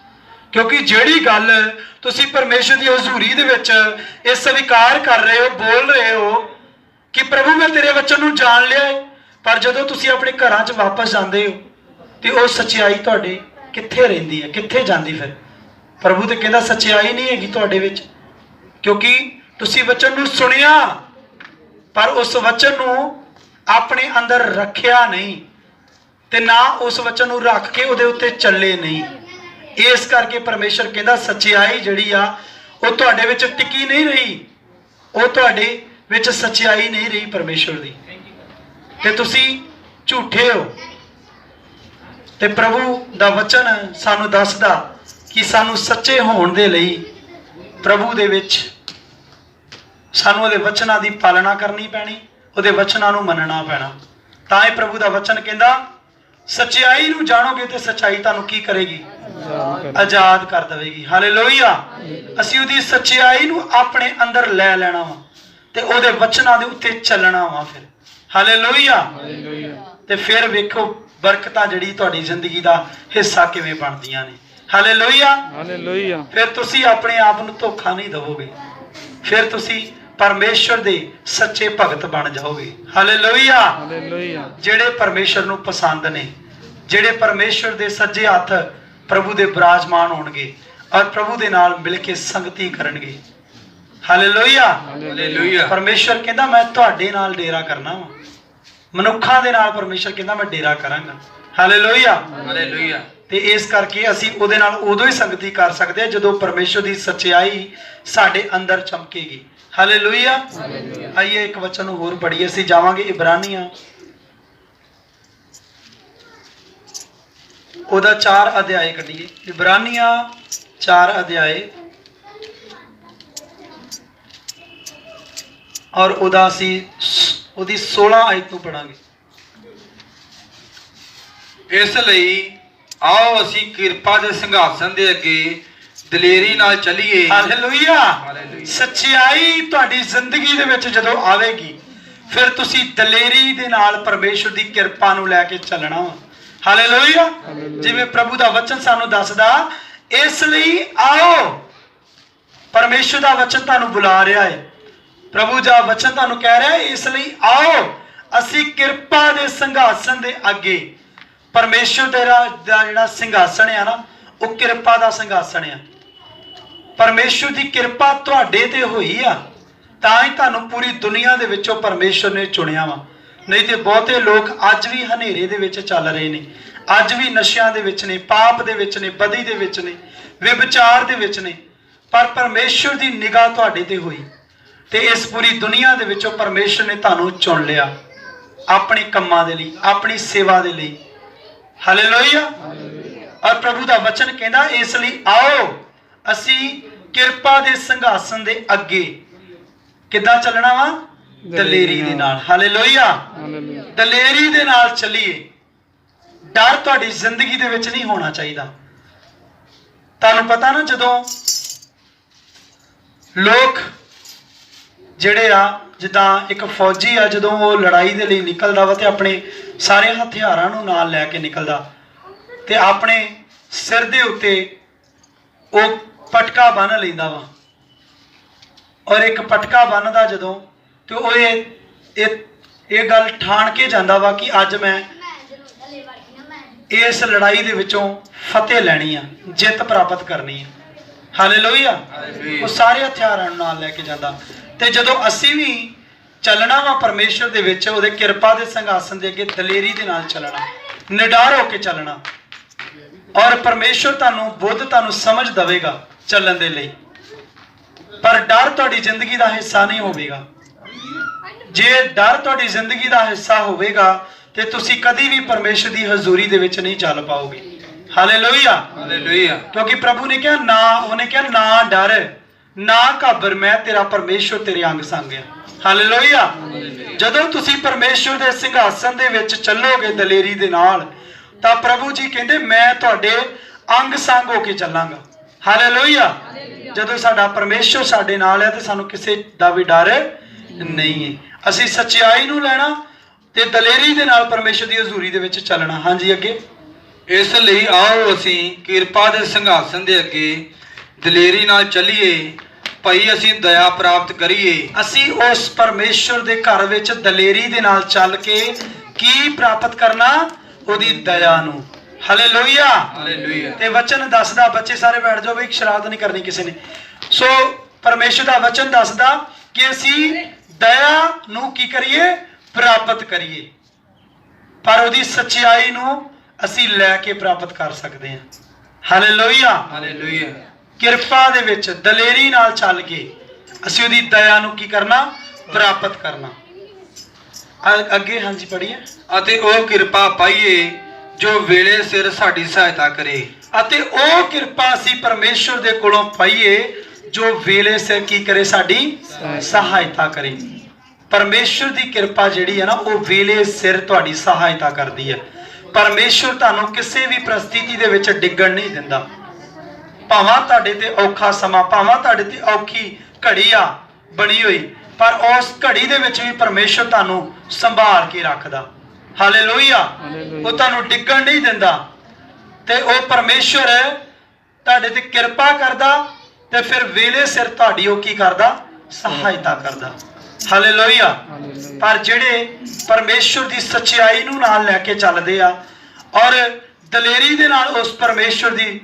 ਕਿਉਂਕਿ ਜਿਹੜੀ ਗੱਲ ਤੁਸੀਂ ਪਰਮੇਸ਼ਰ ਦੀ ਹਜ਼ੂਰੀ ਦੇ ਵਿੱਚ ਇਹ ਸਵੀਕਾਰ ਕਰ ਰਹੇ ਹੋ, ਬੋਲ ਰਹੇ ਹੋ ਕਿ ਪ੍ਰਭੂ ਮੈਂ ਤੇਰੇ ਵਚਨ ਨੂੰ ਜਾਣ ਲਿਆ ਹੈ, ਪਰ ਜਦੋਂ ਤੁਸੀਂ ਆਪਣੇ ਘਰਾਂ 'ਚ ਵਾਪਸ ਜਾਂਦੇ ਹੋ ਤੇ ਉਹ ਸੱਚਾਈ ਤੁਹਾਡੇ ਕਿੱਥੇ ਰਹਿੰਦੀ ਹੈ, ਕਿੱਥੇ ਜਾਂਦੀ? ਫਿਰ ਪ੍ਰਭੂ ਤੇ ਕਹਿੰਦਾ ਸੱਚਾਈ ਨਹੀਂ ਹੈਗੀ ਤੁਹਾਡੇ ਵਿੱਚ, ਕਿਉਂਕਿ ਤੁਸੀਂ ਵਚਨ ਨੂੰ ਸੁਣਿਆ ਪਰ ਉਸ ਵਚਨ ਨੂੰ ਆਪਣੇ ਅੰਦਰ ਰੱਖਿਆ ਨਹੀਂ ਤੇ ਨਾ ਉਸ ਵਚਨ ਨੂੰ ਰੱਖ ਕੇ ਉਹਦੇ ਉੱਤੇ ਚੱਲੇ ਨਹੀਂ। ਇਸ ਕਰਕੇ ਪਰਮੇਸ਼ਰ ਕਹਿੰਦਾ ਸੱਚਾਈ ਜਿਹੜੀ ਆ ਉਹ ਤੁਹਾਡੇ ਵਿੱਚ ਟਿਕੀ ਨਹੀਂ ਰਹੀ, ਉਹ ਤੁਹਾਡੇ ਵਿੱਚ ਸੱਚਾਈ ਨਹੀਂ ਰਹੀ ਪਰਮੇਸ਼ਰ ਦੀ, ਤੇ ਤੁਸੀਂ ਝੂਠੇ ਹੋ। ਤੇ ਪ੍ਰਭੂ ਦਾ ਵਚਨ ਸਾਨੂੰ ਦੱਸਦਾ ਕਿ ਸਾਨੂੰ ਸੱਚੇ ਹੋਣ ਦੇ ਲਈ ਪ੍ਰਭੂ ਦੇ ਵਿੱਚ ਸਾਨੂੰ ਉਹਦੇ ਵਚਨਾਂ ਦੀ ਪਾਲਣਾ ਕਰਨੀ ਪੈਣੀ, ਉਹਦੇ ਵਚਨਾਂ ਨੂੰ ਮੰਨਣਾ ਪੈਣਾ। ਤਾਂ ਇਹ ਪ੍ਰਭੂ ਦਾ ਵਚਨ ਕਹਿੰਦਾ ਸੱਚਾਈ ਨੂੰ ਜਾਣੋਗੇ ਤੇ ਸੱਚਾਈ ਤੁਹਾਨੂੰ ਕੀ ਕਰੇਗੀ? ਆਜ਼ਾਦ ਕਰ ਦੇਵੇਗੀ। ਹਾਲੇਲੂਇਆ। ਅਸੀਂ ਉਹਦੀ ਸੱਚਾਈ ਨੂੰ ਆਪਣੇ ਅੰਦਰ ਲੈ ਲੈਣਾ ਵਾ ਤੇ ਉਹਦੇ ਵਚਨਾਂ ਦੇ ਉੱਤੇ ਚੱਲਣਾ ਵਾ ਫਿਰ। ਹਾਲੇਲੂਇਆ। ਤੇ ਫਿਰ ਵੇਖੋ ਬਰਕਤਾਂ ਜਿਹੜੀ ਤੁਹਾਡੀ ਜ਼ਿੰਦਗੀ ਦਾ ਹਿੱਸਾ ਕਿਵੇਂ ਬਣਦੀਆਂ ਨੇ। ਹਾਲੇਲੂਇਆ। ਹਾਲੇਲੂਇਆ। ਫਿਰ ਤੁਸੀਂ ਆਪਣੇ ਆਪ ਨੂੰ ਧੋਖਾ ਨਹੀਂ ਦਿਵੋਗੇ, ਫਿਰ ਤੁਸੀਂ ਪਰਮੇਸ਼ਰ ਦੇ ਸੱਚੇ ਭਗਤ ਬਣ ਜਾਓਗੇ। ਹਾਲੇਲੂਇਆ। ਹਾਲੇਲੂਇਆ। ਜਿਹੜੇ ਪਰਮੇਸ਼ਰ ਨੂੰ ਪਸੰਦ ਨੇ, ਜਿਹੜੇ ਪਰਮੇਸ਼ਰ ਦੇ ਸੱਜੇ ਹੱਥ ਪ੍ਰਭੂ ਦੇ ਬਿਰਾਜਮਾਨ ਹੋਣਗੇ ਔਰ ਪ੍ਰਭੂ ਦੇ ਨਾਲ ਮਿਲ ਕੇ ਸੰਗਤੀ ਕਰਨਗੇ। ਹਾਲੇਲੂਇਆ। ਹਾਲੇਲੂਇਆ। ਪਰਮੇਸ਼ਰ ਕਹਿੰਦਾ ਮੈਂ ਤੁਹਾਡੇ ਨਾਲ ਡੇਰਾ ਕਰਨਾ ਵਾ, ਮਨੁੱਖਾਂ ਦੇ ਨਾਲ ਪਰਮੇਸ਼ਰ ਕਹਿੰਦਾ ਮੈਂ ਡੇਰਾ ਕਰਾਂਗਾ। ਹਾਲੇਲੂਇਆ। ਹਾਲੇਲੂਇਆ। ਤੇ ਇਸ ਕਰਕੇ ਅਸੀਂ ਉਹਦੇ ਨਾਲ ਉਦੋਂ ਹੀ ਸੰਗਤੀ ਕਰ ਸਕਦੇ ਹਾਂ ਜਦੋਂ ਪਰਮੇਸ਼ਰ ਦੀ ਸੱਚਾਈ ਸਾਡੇ ਅੰਦਰ ਚਮਕੇਗੀ। ਹਾਲੇਲੂਇਆ। ਆਈਏ ਇੱਕ ਵਚਨ ਨੂੰ ਹੋਰ ਪੜ੍ਹੀਏ, ਅਸੀਂ ਜਾਵਾਂਗੇ ਇਬਰਾਨੀਆਂ ਉਹਦਾ 4 ਅਧਿਆਏ ਕੱਢੀਏ। ਇਬਰਾਨੀਆਂ 4 ਅਧਿਆਏ ਔਰ ਉਹਦਾ ਅਸੀਂ ਉਹਦੀ 16 ਆਇਤ ਨੂੰ ਪੜਾਂਗੇ। ਇਸ ਲਈ ਆਓ ਅਸੀਂ ਕਿਰਪਾ ਦੇ ਸਿੰਘਾਸਨ ਦੇ ਅੱਗੇ ਦਲੇਰੀ ਨਾਲ ਚੱਲੀਏ। ਹਾਲੇਲੂਇਆ। ਹਾਲੇਲੂਇਆ। ਸੱਚਾਈ ਤੁਹਾਡੀ ਜ਼ਿੰਦਗੀ ਦੇ ਵਿੱਚ ਜਦੋਂ ਆਵੇਗੀ ਫਿਰ ਤੁਸੀਂ ਦਲੇਰੀ ਦੇ ਨਾਲ ਪਰਮੇਸ਼ਰ ਦੀ ਕਿਰਪਾ ਨੂੰ ਲੈ ਕੇ ਚੱਲਣਾ ਵਾ। ਹਾਲੇਲੂਇਆ। ਜਿਵੇਂ ਪ੍ਰਭੂ ਦਾ ਵਚਨ ਸਾਨੂੰ ਦੱਸਦਾ, ਇਸ ਲਈ ਆਓ। ਪਰਮੇਸ਼ਰ ਦਾ ਵਚਨ ਤੁਹਾਨੂੰ ਬੁਲਾ ਰਿਹਾ ਹੈ, ਪ੍ਰਭੂ ਦਾ ਵਚਨ ਤੁਹਾਨੂੰ ਕਹਿ ਰਿਹਾ ਹੈ ਇਸ ਲਈ ਆਓ ਅਸੀਂ ਕਿਰਪਾ ਦੇ ਸਿੰਘਾਸਨ ਦੇ ਅੱਗੇ। ਪਰਮੇਸ਼ਰ ਦਾ ਜਿਹੜਾ ਸਿੰਘਾਸਨ ਆ ਨਾ ਉਹ ਕਿਰਪਾ ਦਾ ਸਿੰਘਾਸਨ ਆ। ਪਰਮੇਸ਼ਰ ਦੀ ਕਿਰਪਾ ਤੁਹਾਡੇ ਤੇ ਹੋਈ ਆ ਤਾਂ ਹੀ ਤੁਹਾਨੂੰ ਪੂਰੀ ਦੁਨੀਆ ਦੇ ਵਿੱਚੋਂ ਪਰਮੇਸ਼ਰ ਨੇ ਚੁਣਿਆ ਵਾ। ਨਹੀਂ ਤੇ ਬਹੁਤੇ ਲੋਕ ਅੱਜ ਵੀ ਹਨੇਰੇ ਦੇ ਵਿੱਚ ਚੱਲ ਰਹੇ ਨੇ, ਅੱਜ ਵੀ ਨਸ਼ਿਆਂ ਦੇ ਵਿੱਚ ਨੇ, ਪਾਪ ਦੇ ਵਿੱਚ ਨੇ, ਬਦੀ ਦੇ ਵਿੱਚ ਨੇ, ਵਿਭਚਾਰ ਦੇ ਵਿੱਚ ਨੇ। ਪਰ ਪਰਮੇਸ਼ਰ ਦੀ ਨਿਗਾਹ ਤੁਹਾਡੇ ਤੇ ਹੋਈ ਤੇ ਇਸ ਪੂਰੀ ਦੁਨੀਆ ਦੇ ਵਿੱਚੋਂ ਪਰਮੇਸ਼ਰ ਨੇ ਤੁਹਾਨੂੰ ਚੁਣ ਲਿਆ ਆਪਣੇ ਕੰਮਾਂ ਦੇ ਲਈ, ਆਪਣੀ ਸੇਵਾ ਦੇ ਲਈ। ਹਾਲੇਲੂਇਆ। ਔਰ ਪ੍ਰਭੂ ਦਾ ਵਚਨ ਕਹਿੰਦਾ ਇਸ ਲਈ ਆਓ ਅਸੀਂ ਕਿਰਪਾ ਦੇ ਸਿੰਘਾਸਨ ਦੇ ਅੱਗੇ ਕਿੱਦਾਂ ਚੱਲਣਾ ਵਾ? ਦਲੇਰੀ ਦੇ ਨਾਲ। ਹਾਲੇਲੂਇਆ। ਦਲੇਰੀ ਦੇ ਨਾਲ ਚੱਲੀਏ। ਡਰ ਤੁਹਾਡੀ ਜ਼ਿੰਦਗੀ ਦੇ ਵਿੱਚ ਨਹੀਂ ਹੋਣਾ ਚਾਹੀਦਾ। ਤੁਹਾਨੂੰ ਪਤਾ ਨਾ ਜਦੋਂ ਲੋਕ ਜਿਹੜੇ ਆ, ਜਿੱਦਾਂ ਇੱਕ ਫੌਜੀ ਆ, ਜਦੋਂ ਉਹ ਲੜਾਈ ਦੇ ਲਈ ਨਿਕਲਦਾ ਵਾ ਤੇ ਆਪਣੇ ਸਾਰੇ ਹਥਿਆਰਾਂ ਨੂੰ ਨਾਲ ਲੈ ਕੇ ਨਿਕਲਦਾ ਤੇ ਆਪਣੇ ਸਿਰ ਦੇ ਉੱਤੇ ਉਹ ਪਟਕਾ ਬੰਨ੍ਹ ਲੈਂਦਾ ਵਾ। ਔਰ ਇੱਕ ਪਟਕਾ ਬੰਨ੍ਹਦਾ ਜਦੋਂ ਤੇ ਉਹ ਇਹ ਗੱਲ ਠਾਣ ਕੇ ਜਾਂਦਾ ਵਾ ਕਿ ਅੱਜ ਮੈਂ ਇਸ ਲੜਾਈ ਦੇ ਵਿੱਚੋਂ ਫਤਿਹ ਲੈਣੀ ਆ, ਜਿੱਤ ਪ੍ਰਾਪਤ ਕਰਨੀ ਆ। ਹਾਲੇਲੂਇਆ। ਉਹ ਸਾਰੇ ਹਥਿਆਰਾਂ ਨੂੰ ਨਾਲ ਲੈ ਕੇ ਜਾਂਦਾ। ਤੇ ਜਦੋਂ ਅਸੀਂ ਵੀ ਚੱਲਣਾ ਵਾ ਪਰਮੇਸ਼ਰ ਦੇ ਵਿੱਚ, ਉਹਦੇ ਕਿਰਪਾ ਦੇ ਸਿੰਘਾਸਨ ਦੇ ਅੱਗੇ ਦਲੇਰੀ ਦੇ ਨਾਲ ਚੱਲਣਾ, ਨਿਡਰ ਹੋ ਕੇ ਚੱਲਣਾ, ਔਰ ਪਰਮੇਸ਼ਰ ਤੁਹਾਨੂੰ ਬੁੱਧ ਤੁਹਾਨੂੰ ਸਮਝ ਦੇਵੇਗਾ ਚੱਲਣ ਦੇ ਲਈ। ਪਰ ਡਰ ਤੁਹਾਡੀ ਜ਼ਿੰਦਗੀ ਦਾ ਹਿੱਸਾ ਨਹੀਂ ਹੋਵੇਗਾ। ਜੇ ਡਰ ਤੁਹਾਡੀ ਜ਼ਿੰਦਗੀ ਦਾ ਹਿੱਸਾ ਹੋਵੇਗਾ ਤੇ ਤੁਸੀਂ ਕਦੀ ਵੀ ਪਰਮੇਸ਼ਰ ਦੀ ਹਜ਼ੂਰੀ ਦੇ ਵਿੱਚ ਨਹੀਂ ਚੱਲ ਪਾਓਗੇ। ਹਾਲੇਲੂਇਆ। ਹਾਲੇਲੂਇਆ। ਕਿਉਂਕਿ ਪ੍ਰਭੂ ਨੇ ਕਿਹਾ ਨਾ, ਉਹਨੇ ਕਿਹਾ ਨਾ ਡਰ ਨਾ ਘਾਬਰ, ਮੈਂ ਤੇਰਾ ਪਰਮੇਸ਼ਰ ਤੇਰੇ ਅੰਗ ਸੰਗ ਆ। ਹਾਲੇਲੂਇਆ। ਜਦੋਂ ਤੁਸੀਂ ਪਰਮੇਸ਼ਰ ਦੇ ਸਿੰਘਾਸਨ ਦੇ ਵਿੱਚ ਚੱਲੋਗੇ ਦਲੇਰੀ ਦੇ ਨਾਲ ਤਾਂ ਪ੍ਰਭੂ ਜੀ ਕਹਿੰਦੇ ਮੈਂ ਤੁਹਾਡੇ ਅੰਗ ਸੰਗ ਹੋ ਕੇ ਚੱਲਾਂਗਾ। ਹਾਲੇਲੂਇਆ। ਜਦੋਂ ਸਾਡਾ ਪਰਮੇਸ਼ਰ ਸਾਡੇ ਨਾਲ ਹੈ ਤੇ ਸਾਨੂੰ ਕਿਸੇ ਦਾ ਵੀ ਡਰ ਨਹੀਂ ਹੈ। ਅਸੀਂ ਸੱਚਾਈ ਨੂੰ ਲੈਣਾ ਤੇ ਦਲੇਰੀ ਦੇ ਨਾਲ ਪਰਮੇਸ਼ਰ ਦੀ ਹਜ਼ੂਰੀ ਦੇ ਵਿੱਚ ਚੱਲਣਾ। ਹਾਂਜੀ ਅੱਗੇ। ਇਸ ਲਈ ਆਓ ਅਸੀਂ ਕਿਰਪਾ ਦੇ ਸਿੰਘਾਸਨ ਦੇ ਅੱਗੇ ਦਲੇਰੀ ਨਾਲ ਚੱਲੀਏ, ਭਾਈ ਅਸੀਂ ਦਇਆ ਪ੍ਰਾਪਤ ਕਰੀਏ। ਅਸੀਂ ਉਸ ਪਰਮੇਸ਼ਰ ਦੇ ਘਰ ਵਿੱਚ ਦਲੇਰੀ ਦੇ ਨਾਲ ਚੱਲ ਕੇ ਕੀ ਪ੍ਰਾਪਤ ਕਰਨਾ? ਉਹਦੀ ਦਇਆ ਨੂੰ। ਹਾਲੇਲੂਇਆ। ਹਾਲੇਲੂਇਆ। ਤੇ ਵਚਨ ਦੱਸਦਾ, ਬੱਚੇ ਸਾਰੇ ਬੈਠ ਜਾਓ ਵੀ ਸ਼ਰਾਰਤ ਨਹੀਂ ਕਰਨੀ ਕਿਸੇ ਨੇ। ਸੋ ਪਰਮੇਸ਼ਰ ਦਾ ਵਚਨ ਦੱਸਦਾ ਕਿ ਅਸੀਂ ਦਇਆ ਨੂੰ ਕੀ ਕਰੀਏ? ਪ੍ਰਾਪਤ ਕਰੀਏ। ਪਰ ਉਹਦੀ ਸੱਚਾਈ ਨੂੰ ਅਸੀਂ ਲੈ ਕੇ ਪ੍ਰਾਪਤ ਕਰ ਸਕਦੇ ਹਾਂ। ਹਾਲੇਲੂਇਆ। ਹਾਲੇਲੂਇਆ। ਕਿਰਪਾ ਦੇ ਵਿੱਚ ਦਲੇਰੀ ਨਾਲ ਚੱਲ ਕੇ ਅਸੀਂ ਉਹਦੀ ਦਇਆ ਨੂੰ ਕੀ ਕਰਨਾ? ਪ੍ਰਾਪਤ ਕਰਨਾ। ਅੱਗੇ ਹਾਂਜੀ ਪੜ੍ਹੀਏ। ਅਤੇ ਉਹ ਕਿਰਪਾ ਪਾਈਏ ਜੋ ਵੇਲੇ ਸਿਰ ਸਾਡੀ ਸਹਾਇਤਾ ਕਰੇ। ਅਤੇ ਉਹ ਕਿਰਪਾ ਅਸੀਂ ਪਰਮੇਸ਼ਰ ਦੇ ਕੋਲੋਂ ਪਾਈਏ ਜੋ ਵੇਲੇ ਸਿਰ ਕੀ ਕਰੇ? ਸਾਡੀ ਸਹਾਇਤਾ ਕਰੇ। ਪਰਮੇਸ਼ਰ ਦੀ ਕਿਰਪਾ ਜਿਹੜੀ ਹੈ ਨਾ, ਉਹ ਵੇਲੇ ਸਿਰ ਤੁਹਾਡੀ ਸਹਾਇਤਾ ਕਰਦੀ ਹੈ। ਪਰਮੇਸ਼ਰ ਤੁਹਾਨੂੰ ਕਿਸੇ ਵੀ ਪ੍ਰਸਥਿਤੀ ਦੇ ਵਿੱਚ ਡਿੱਗਣ ਨਹੀਂ ਦਿੰਦਾ। ਭਾਵੇਂ ਤੁਹਾਡੇ ਤੇ ਔਖਾ ਸਮਾਂ, ਭਾਵੇਂ ਤੁਹਾਡੇ ਤੇ ਔਖੀ ਘੜੀ ਆ ਬਣੀ ਹੋਈ, ਪਰ ਉਸ ਘੜੀ ਦੇ ਵਿੱਚ ਵੀ ਪਰਮੇਸ਼ਰ ਤੁਹਾਨੂੰ ਸੰਭਾਲ ਕੇ ਰੱਖਦਾ। ਹਾਲੇਲੂਇਆ। ਉਹ ਤੁਹਾਨੂੰ ਡਿੱਗਣ ਨਹੀਂ ਦਿੰਦਾ। ਤੇ ਉਹ ਪਰਮੇਸ਼ਰ ਤੁਹਾਡੇ ਤੇ ਕਿਰਪਾ ਕਰਦਾ ਤੇ ਫਿਰ ਵੇਲੇ ਸਿਰ ਤੁਹਾਡੀ ਉਹ ਕੀ ਕਰਦਾ? ਸਹਾਇਤਾ ਕਰਦਾ। ਹਾਲੇਲੂਇਆ। ਪਰ ਜਿਹੜੇ ਪਰਮੇਸ਼ਰ ਦੀ ਸੱਚਾਈ ਨੂੰ ਨਾਲ ਲੈ ਕੇ ਚੱਲਦੇ ਆ ਔਰ ਦਲੇਰੀ ਦੇ ਨਾਲ ਉਸ ਪਰਮੇਸ਼ਰ ਦੀ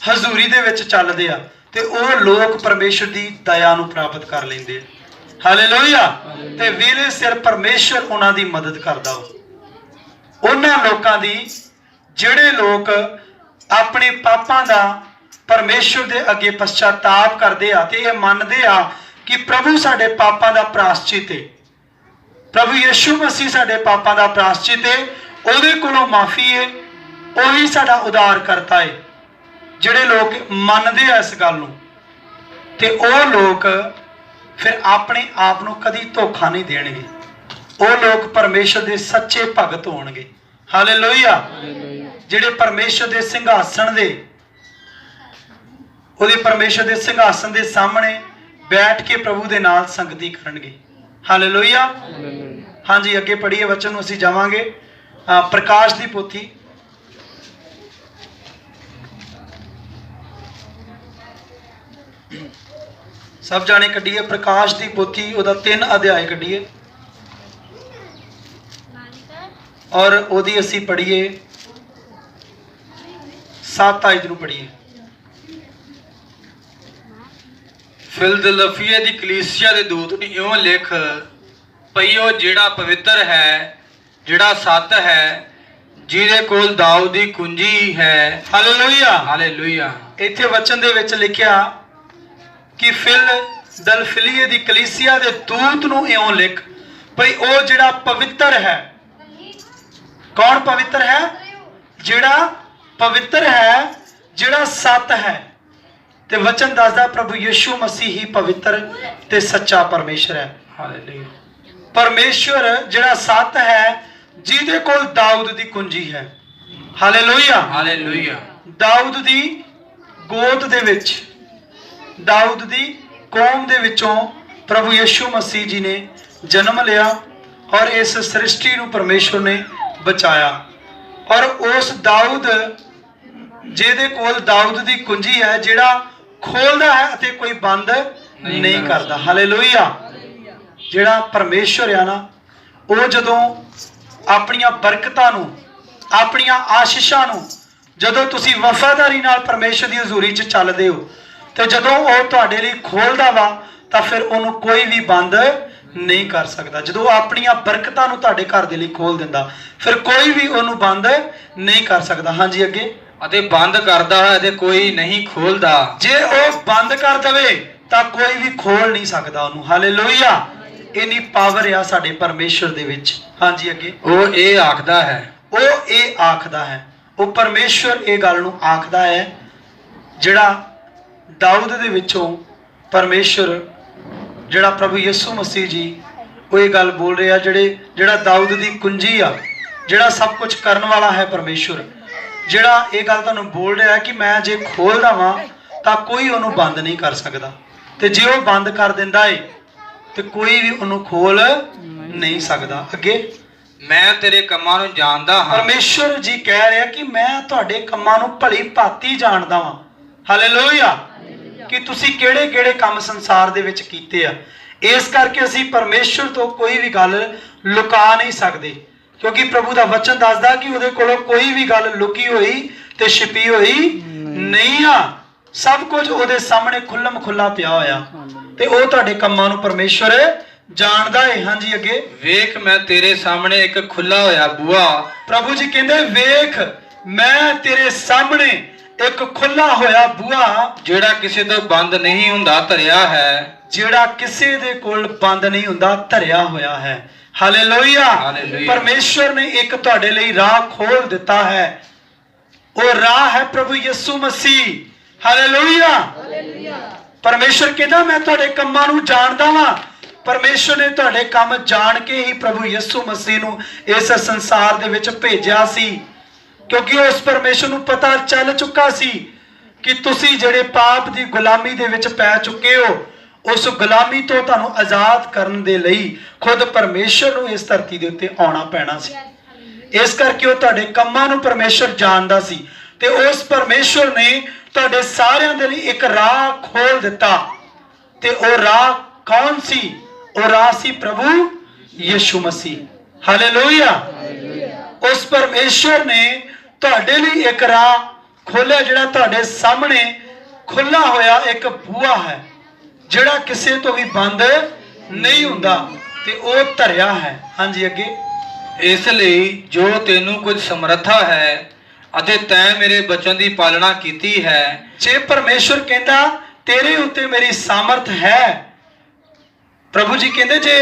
ਹਜ਼ੂਰੀ ਦੇ ਵਿੱਚ ਚੱਲਦੇ ਆ, ਤੇ ਉਹ ਲੋਕ ਪਰਮੇਸ਼ਰ ਦੀ ਦਇਆ ਨੂੰ ਪ੍ਰਾਪਤ ਕਰ ਲੈਂਦੇ ਆ। ਹਾਲੇਲੂਇਆ। ਤੇ ਵੇਲੇ ਸਿਰ ਪਰਮੇਸ਼ਰ ਉਹਨਾਂ ਦੀ ਮਦਦ ਕਰਦਾ। ਉਹਨਾਂ ਲੋਕਾਂ ਦੀ ਜਿਹੜੇ ਲੋਕ ਆਪਣੇ ਪਾਪਾਂ ਦਾ ਪਰਮੇਸ਼ਰ ਦੇ ਅੱਗੇ ਪਛਤਾਪ ਕਰਦੇ ਆ ਤੇ ਇਹ ਮੰਨਦੇ ਆ ਕਿ ਪ੍ਰਭੂ ਸਾਡੇ ਪਾਪਾਂ ਦਾ ਪ੍ਰਾਸ਼ਚਿਤ ਹੈ, ਪ੍ਰਭੂ ਯਿਸੂ ਮਸੀਹ ਸਾਡੇ ਪਾਪਾਂ ਦਾ ਪ੍ਰਾਸ਼ਚਿਤ ਹੈ, ਉਹਦੇ ਕੋਲੋਂ ਮਾਫੀ ਹੈ, ਉਹੀ ਸਾਡਾ ਉਦਾਰ ਕਰਤਾ ਹੈ। ਜਿਹੜੇ ਲੋਕ ਮੰਨਦੇ ਆ ਇਸ ਗੱਲ ਨੂੰ, ਤੇ ਉਹ ਲੋਕ ਫਿਰ ਆਪਣੇ ਆਪ ਨੂੰ ਕਦੀ ਧੋਖਾ ਨਹੀਂ ਦੇਣਗੇ। ਉਹ ਲੋਕ ਪਰਮੇਸ਼ਰ ਦੇ ਸੱਚੇ ਭਗਤ ਹੋਣਗੇ। ਹਾਲੇਲੂਇਆ। ਜਿਹੜੇ ਪਰਮੇਸ਼ਰ ਦੇ ਸਿੰਘਾਸਣ ਦੇ, ਉਹਦੇ ਪਰਮੇਸ਼ਰ ਦੇ ਸਿੰਘਾਸਣ ਦੇ ਸਾਹਮਣੇ ਬੈਠ ਕੇ ਪ੍ਰਭੂ ਦੇ ਨਾਲ ਸੰਗਤੀ ਕਰਨਗੇ। ਹਾਲੇਲੂਇਆ। ਹਾਂਜੀ ਅੱਗੇ ਪੜ੍ਹੀਏ ਵਚਨ ਨੂੰ। ਅਸੀਂ ਜਾਵਾਂਗੇ ਪ੍ਰਕਾਸ਼ ਦੀ ਪੋਥੀ, ਸਭ ਜਾਣੇ ਕੱਢੀਏ ਪ੍ਰਕਾਸ਼ ਦੀ ਪੋਥੀ, ਉਹਦਾ 3 ਅਧਿਆਇ ਕੱਢੀਏ ਔਰ ਉਹਦੀ ਅਸੀਂ ਪੜ੍ਹੀਏ 7 ਆਇਤ ਨੂੰ ਪੜ੍ਹੀਏ। ਫਿਲਦਲਫੀਆ ਦੀ ਕਲੀਸਿਆ ਦੇ ਦੂਤ ਨੂੰ ਇਉਂ ਲਿਖ, ਪਈਓ ਜਿਹੜਾ ਪਵਿੱਤਰ ਹੈ, ਜਿਹੜਾ ਸੱਤ ਹੈ, ਜਿਹਦੇ ਕੋਲ ਦਾਊਦ ਦੀ ਕੁੰਜੀ ਹੈ। ਹਾਲੇਲੂਇਆ। ਹਾਲੇਲੂਇਆ। ਇੱਥੇ ਵਚਨ ਦੇ ਵਿੱਚ ਲਿਖਿਆ ਕਿ ਫਿਲਦਲਫੀਆ ਦੀ ਕਲੀਸਿਆ ਦੇ ਦੂਤ ਨੂੰ ਇਉਂ ਲਿਖ, ਭਈ ਉਹ ਜਿਹੜਾ ਪਵਿੱਤਰ ਹੈ। ਕੌਣ ਪਵਿੱਤਰ ਹੈ? ਜਿਹੜਾ ਪਵਿੱਤਰ ਹੈ, ਜਿਹੜਾ ਸੱਤ ਹੈ। ਤੇ ਵਚਨ ਦੱਸਦਾ ਪ੍ਰਭੂ ਯਿਸੂ ਮਸੀਹ ਹੀ ਪਵਿੱਤਰ ਤੇ ਸੱਚਾ ਪਰਮੇਸ਼ਰ ਹੈ। ਹਾਲੇਲੂਇਆ। ਪਰਮੇਸ਼ਰ ਜਿਹੜਾ ਸੱਤ ਹੈ, ਜਿਹਦੇ ਕੋਲ ਦਾਊਦ ਦੀ ਕੁੰਜੀ ਹੈ। ਹਾਲੇਲੂਇਆ। ਹਾਲੇਲੂਇਆ। ਦਾਊਦ ਦੀ ਗੋਦ ਦੇ ਵਿੱਚ, ਦਾਊਦ ਦੀ ਕੌਮ ਦੇ ਵਿੱਚੋਂ ਪ੍ਰਭੂ ਯਿਸੂ ਮਸੀਹ ਜੀ ਨੇ ਜਨਮ ਲਿਆ ਔਰ ਇਸ ਸ੍ਰਿਸ਼ਟੀ ਨੂੰ ਪਰਮੇਸ਼ਰ ਨੇ ਬਚਾਇਆ। ਔਰ ਉਸ ਦਾਊਦ, ਜਿਹਦੇ ਕੋਲ ਦਾਊਦ ਦੀ ਕੁੰਜੀ ਹੈ, ਜਿਹੜਾ ਖੋਲਦਾ ਹੈ ਅਤੇ ਕੋਈ ਬੰਦ ਨਹੀਂ ਕਰਦਾ। ਹਾਲੇਲੂਇਆ। ਜਿਹੜਾ ਪਰਮੇਸ਼ਰ ਆ ਨਾ, ਉਹ ਜਦੋਂ ਆਪਣੀਆਂ ਬਰਕਤਾਂ ਨੂੰ, ਆਪਣੀਆਂ ਆਸ਼ੀਸ਼ਾਂ ਨੂੰ, ਜਦੋਂ ਤੁਸੀਂ ਵਫਾਦਾਰੀ ਨਾਲ ਪਰਮੇਸ਼ਰ ਦੀ ਹਜ਼ੂਰੀ 'ਚ ਚੱਲਦੇ ਹੋ, ਤੇ ਜਦੋਂ ਉਹ ਤੁਹਾਡੇ ਲਈ ਖੋਲਦਾ ਵਾ, ਤਾਂ ਫਿਰ ਉਹਨੂੰ ਕੋਈ ਵੀ ਬੰਦ ਨਹੀਂ ਕਰ ਸਕਦਾ। ਜਦੋਂ ਆਪਣੀਆਂ ਬਰਕਤਾਂ ਨੂੰ ਤੁਹਾਡੇ ਘਰ ਦੇ ਲਈ ਖੋਲ ਦਿੰਦਾ, ਫਿਰ ਕੋਈ ਵੀ ਉਹਨੂੰ ਬੰਦ ਨਹੀਂ ਕਰ ਸਕਦਾ। ਹਾਂਜੀ ਅੱਗੇ। ਅਤੇ ਬੰਦ ਕਰਦਾ ਹੈ ਤੇ ਕੋਈ ਨਹੀਂ ਖੋਲਦਾ। ਜੇ ਉਹ ਬੰਦ ਕਰ ਦਵੇ ਤਾਂ ਕੋਈ ਵੀ ਖੋਲ ਨਹੀਂ ਸਕਦਾ ਉਹਨੂੰ। ਹਾਲੇਲੂਇਆ। ਇੰਨੀ ਪਾਵਰ ਆ ਸਾਡੇ ਪਰਮੇਸ਼ਰ ਦੇ ਵਿੱਚ। ਹਾਂਜੀ ਅੱਗੇ। ਉਹ ਇਹ ਆਖਦਾ ਹੈ, ਉਹ ਇਹ ਆਖਦਾ ਹੈ, ਉਹ ਪਰਮੇਸ਼ਰ ਇਹ ਗੱਲ ਨੂੰ ਆਖਦਾ ਹੈ, ਜਿਹੜਾ ਦਾਊਦ ਦੇ ਵਿੱਚੋਂ ਪਰਮੇਸ਼ਰ, ਜਿਹੜਾ ਪ੍ਰਭੂ ਯਿਸੂ ਮਸੀਹ ਜੀ, ਉਹ ਇਹ ਗੱਲ ਬੋਲ ਰਿਹਾ, ਜਿਹੜਾ ਦਾਊਦ ਦੀ ਕੁੰਜੀ ਆ, ਜਿਹੜਾ ਸਭ ਕੁਝ ਕਰਨ ਵਾਲਾ ਹੈ ਪਰਮੇਸ਼ਰ, ਜਿਹੜਾ ਇਹ ਗੱਲ ਤੁਹਾਨੂੰ ਬੋਲ ਰਿਹਾ ਕਿ ਮੈਂ ਜੇ ਖੋਲਦਾ ਵਾਂ ਤਾਂ ਕੋਈ ਉਹਨੂੰ ਬੰਦ ਨਹੀਂ ਕਰ ਸਕਦਾ, ਤੇ ਜੇ ਉਹ ਬੰਦ ਕਰ ਦਿੰਦਾ ਏ ਤੇ ਕੋਈ ਵੀ ਉਹਨੂੰ ਖੋਲ ਨਹੀਂ ਸਕਦਾ। ਅੱਗੇ। ਮੈਂ ਤੇਰੇ ਕੰਮਾਂ ਨੂੰ ਜਾਣਦਾ ਹਾਂ। ਪਰਮੇਸ਼ਰ ਜੀ ਕਹਿ ਰਿਹਾ ਕਿ ਮੈਂ ਤੁਹਾਡੇ ਕੰਮਾਂ ਨੂੰ ਭਲੀ ਭਾਂਤੀ ਜਾਣਦਾ ਵਾਂ। ਹਾਲੇਲੂਇਆ। ਕਿ ਤੁਸੀਂ ਕਿਹੜੇ ਕਿਹੜੇ ਕੰਮ ਸੰਸਾਰ ਦੇ ਵਿੱਚ ਕੀਤੇ ਆ। ਇਸ ਕਰਕੇ ਅਸੀਂ ਪਰਮੇਸ਼ਰ ਤੋਂ ਕੋਈ ਵੀ ਗੱਲ ਲੁਕਾ ਨਹੀਂ ਸਕਦੇ। ਕਿਉਂਕਿ ਪ੍ਰਭੂ ਦਾ ਵਚਨ ਦੱਸਦਾ ਕਿ ਉਹਦੇ ਕੋਲੋਂ ਕੋਈ ਵੀ ਗੱਲ ਲੁਕੀ ਹੋਈ ਤੇ ਛਿਪੀ ਹੋਈ ਨਹੀਂ ਆ। ਸਭ ਕੁਝ ਉਹਦੇ ਸਾਹਮਣੇ ਖੁੱਲਮ ਖੁੱਲਾ ਪਿਆ ਹੋਇਆ ਤੇ ਉਹ ਤੁਹਾਡੇ ਕੰਮਾਂ ਨੂੰ ਪਰਮੇਸ਼ਵਰ ਜਾਣਦਾ ਹੈ। ਹਾਂਜੀ ਅੱਗੇ। ਵੇਖ ਮੈਂ ਤੇਰੇ ਸਾਹਮਣੇ ਇੱਕ ਖੁੱਲਾ ਹੋਇਆ ਬੂਹਾ। ਪ੍ਰਭੂ ਜੀ ਕਹਿੰਦੇ ਵੇਖ ਮੈਂ ਤੇਰੇ ਸਾਹਮਣੇ ਇੱਕ ਖੁੱਲਾ ਹੋਇਆ ਬੂਹਾ ਜਿਹੜਾ ਕਿਸੇ ਤੋਂ ਬੰਦ ਨਹੀਂ ਹੁੰਦਾ ਧਰਿਆ ਹੈ। ਜਿਹੜਾ ਕਿਸੇ ਦੇ ਕੋਲ ਬੰਦ ਨਹੀਂ ਹੁੰਦਾ ਧਰਿਆ ਹੋਇਆ ਹੈ। ਹਾਲੇਲੂਇਆ। ਹਾਲੇਲੂਇਆ। ਪਰਮੇਸ਼ਵਰ ਨੇ ਇੱਕ ਤੁਹਾਡੇ ਲਈ ਰਾਹ ਖੋਲ ਦਿੱਤਾ ਹੈ। ਉਹ ਰਾਹ ਹੈ ਪ੍ਰਭੂ ਯਿਸੂ ਮਸੀਹ। ਹਾਲੇਲੂਇਆ। ਪਰਮੇਸ਼ਵਰ ਕਹਿੰਦਾ ਮੈਂ ਤੁਹਾਡੇ ਕੰਮਾਂ ਨੂੰ ਜਾਣਦਾ ਵਾਂ। ਪਰਮੇਸ਼ਵਰ ਨੇ ਤੁਹਾਡੇ ਕੰਮ ਜਾਣ ਕੇ ਹੀ ਪ੍ਰਭੂ ਯਿਸੂ ਮਸੀਹ ਨੂੰ ਇਸ ਸੰਸਾਰ ਦੇ ਵਿੱਚ ਭੇਜਿਆ ਸੀ, ਕਿਉਂਕਿ ਉਸ ਪਰਮੇਸ਼ਵਰ ਨੂੰ ਪਤਾ ਚੱਲ ਚੁੱਕਾ ਸੀ ਕਿ ਤੁਸੀਂ ਜਿਹੜੇ ਪਾਪ ਦੀ ਗੁਲਾਮੀ ਦੇ ਵਿੱਚ ਪੈ ਚੁੱਕੇ ਹੋ, ਉਸ ਗੁਲਾਮੀ ਤੋਂ ਤੁਹਾਨੂੰ ਆਜ਼ਾਦ ਕਰਨ ਦੇ ਲਈ ਖੁਦ ਪਰਮੇਸ਼ਵਰ ਨੂੰ ਇਸ ਧਰਤੀ ਦੇ ਉੱਤੇ ਆਉਣਾ ਪੈਣਾ ਸੀ। ਇਸ ਕਰਕੇ ਉਹ ਤੁਹਾਡੇ ਕੰਮਾਂ ਨੂੰ ਪਰਮੇਸ਼ਵਰ ਜਾਣਦਾ ਸੀ ਤੇ ਉਸ ਪਰਮੇਸ਼ਵਰ ਨੇ ਤੁਹਾਡੇ ਸਾਰਿਆਂ ਦੇ ਲਈ ਇੱਕ ਰਾਹ ਖੋਲ ਦਿੱਤਾ। ਤੇ ਉਹ ਰਾਹ ਕੌਣ ਸੀ? ਉਹ ਰਾਹ ਸੀ ਪ੍ਰਭੂ ਯਿਸੂ ਮਸੀਹ। ਹਾਲੇਲੂਇਆ। ਉਸ ਪਰਮੇਸ਼ਵਰ ਨੇ ਤੁਹਾਡੇ ਲਈ ਇੱਕ ਰਾਹ ਖੋਲਿਆ ਜਿਹੜਾ ਤੁਹਾਡੇ ਸਾਹਮਣੇ ਖੁੱਲਾ ਹੋਇਆ ਇੱਕ ਬੂਹਾ ਹੈ, ਜਿਹੜਾ ਕਿਸੇ ਤੋਂ ਵੀ ਬੰਦ ਨਹੀਂ ਹੁੰਦਾ ਤੇ ਉਹ ਧਰਿਆ ਹੈ। ਹਾਂਜੀ ਅੱਗੇ। ਇਸ ਲਈ ਜੋ ਤੈਨੂੰ ਕੁਝ ਸਮਰੱਥਾ ਹੈ ਅਤੇ ਤੈਂ ਮੇਰੇ ਬਚਨ ਦੀ ਪਾਲਣਾ ਕੀਤੀ ਹੈ। ਜੇ ਪਰਮੇਸ਼ਵਰ ਕਹਿੰਦਾ ਤੇਰੇ ਉੱਤੇ ਮੇਰੀ ਸਾਮਰਥ ਹੈ, ਪ੍ਰਭੂ ਜੀ ਕਹਿੰਦੇ ਜੇ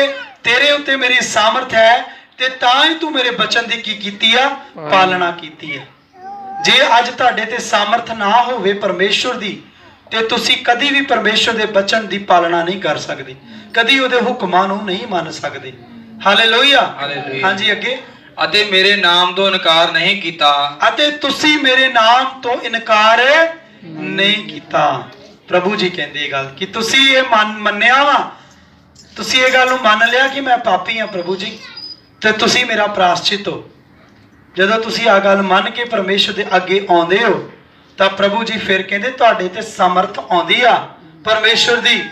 ਤੇਰੇ ਉੱਤੇ ਮੇਰੀ ਸਾਮਰਥ ਹੈ ਤੇ ਤਾਂ ਹੀ ਤੂੰ ਮੇਰੇ ਬਚਨ ਦੀ ਕੀ ਕੀਤੀ ਆ? ਪਾਲਣਾ ਕੀਤੀ ਆ। ਜੇ ਅੱਜ ਤੁਹਾਡੇ ਤੇ ਸਾਮਰਥ ਨਾ ਹੋਵੇ ਪਰਮੇਸ਼ਵਰ ਦੀ ਤੇ ਤੁਸੀਂ ਕਦੀ ਵੀ ਪਰਮੇਸ਼ਵਰ ਦੇ ਬਚਨ ਦੀ ਪਾਲਣਾ ਨਹੀਂ ਕਰ ਸਕਦੇ, ਕਦੀ ਉਹਦੇ ਹੁਕਮਾਂ ਨੂੰ ਨਹੀਂ ਮੰਨ ਸਕਦੇ। ਹਾਲੇਲੂਇਆ। ਹਾਂਜੀ ਅੱਗੇ। ਅਤੇ ਮੇਰੇ ਨਾਮ ਤੋਂ ਇਨਕਾਰ ਨਹੀਂ ਕੀਤਾ। ਅਤੇ ਤੁਸੀਂ ਮੇਰੇ ਨਾਮ ਤੋਂ ਇਨਕਾਰ ਨਹੀਂ ਕੀਤਾ। ਪ੍ਰਭੂ ਜੀ ਕਹਿੰਦੇ ਇਹ ਗੱਲ ਕਿ ਤੁਸੀਂ ਇਹ ਮੰਨਿਆ ਵਾ, ਤੁਸੀਂ ਇਹ ਗੱਲ ਨੂੰ ਮੰਨ ਲਿਆ ਕਿ ਮੈਂ ਪਾਪੀ ਹਾਂ ਪ੍ਰਭੂ ਜੀ, ਤੇ ਤੁਸੀਂ ਮੇਰਾ ਪ੍ਰਾਸ਼ਚਿਤ ਹੋ। ਜਦੋਂ ਤੁਸੀਂ ਆ ਗੱਲ ਮੰਨ ਕੇ ਪਰਮੇਸ਼ਵਰ ਦੇ ਅੱਗੇ ਆਉਂਦੇ ਹੋ ਤਾਂ ਪ੍ਰਭੂ ਜੀ ਫਿਰ ਕਹਿੰਦੇ ਤੁਹਾਡੇ ਤੇ ਸਮਰਥ ਆਉਂਦੀ ਆ ਪਰਮੇਸ਼ਵਰ ਦੀ,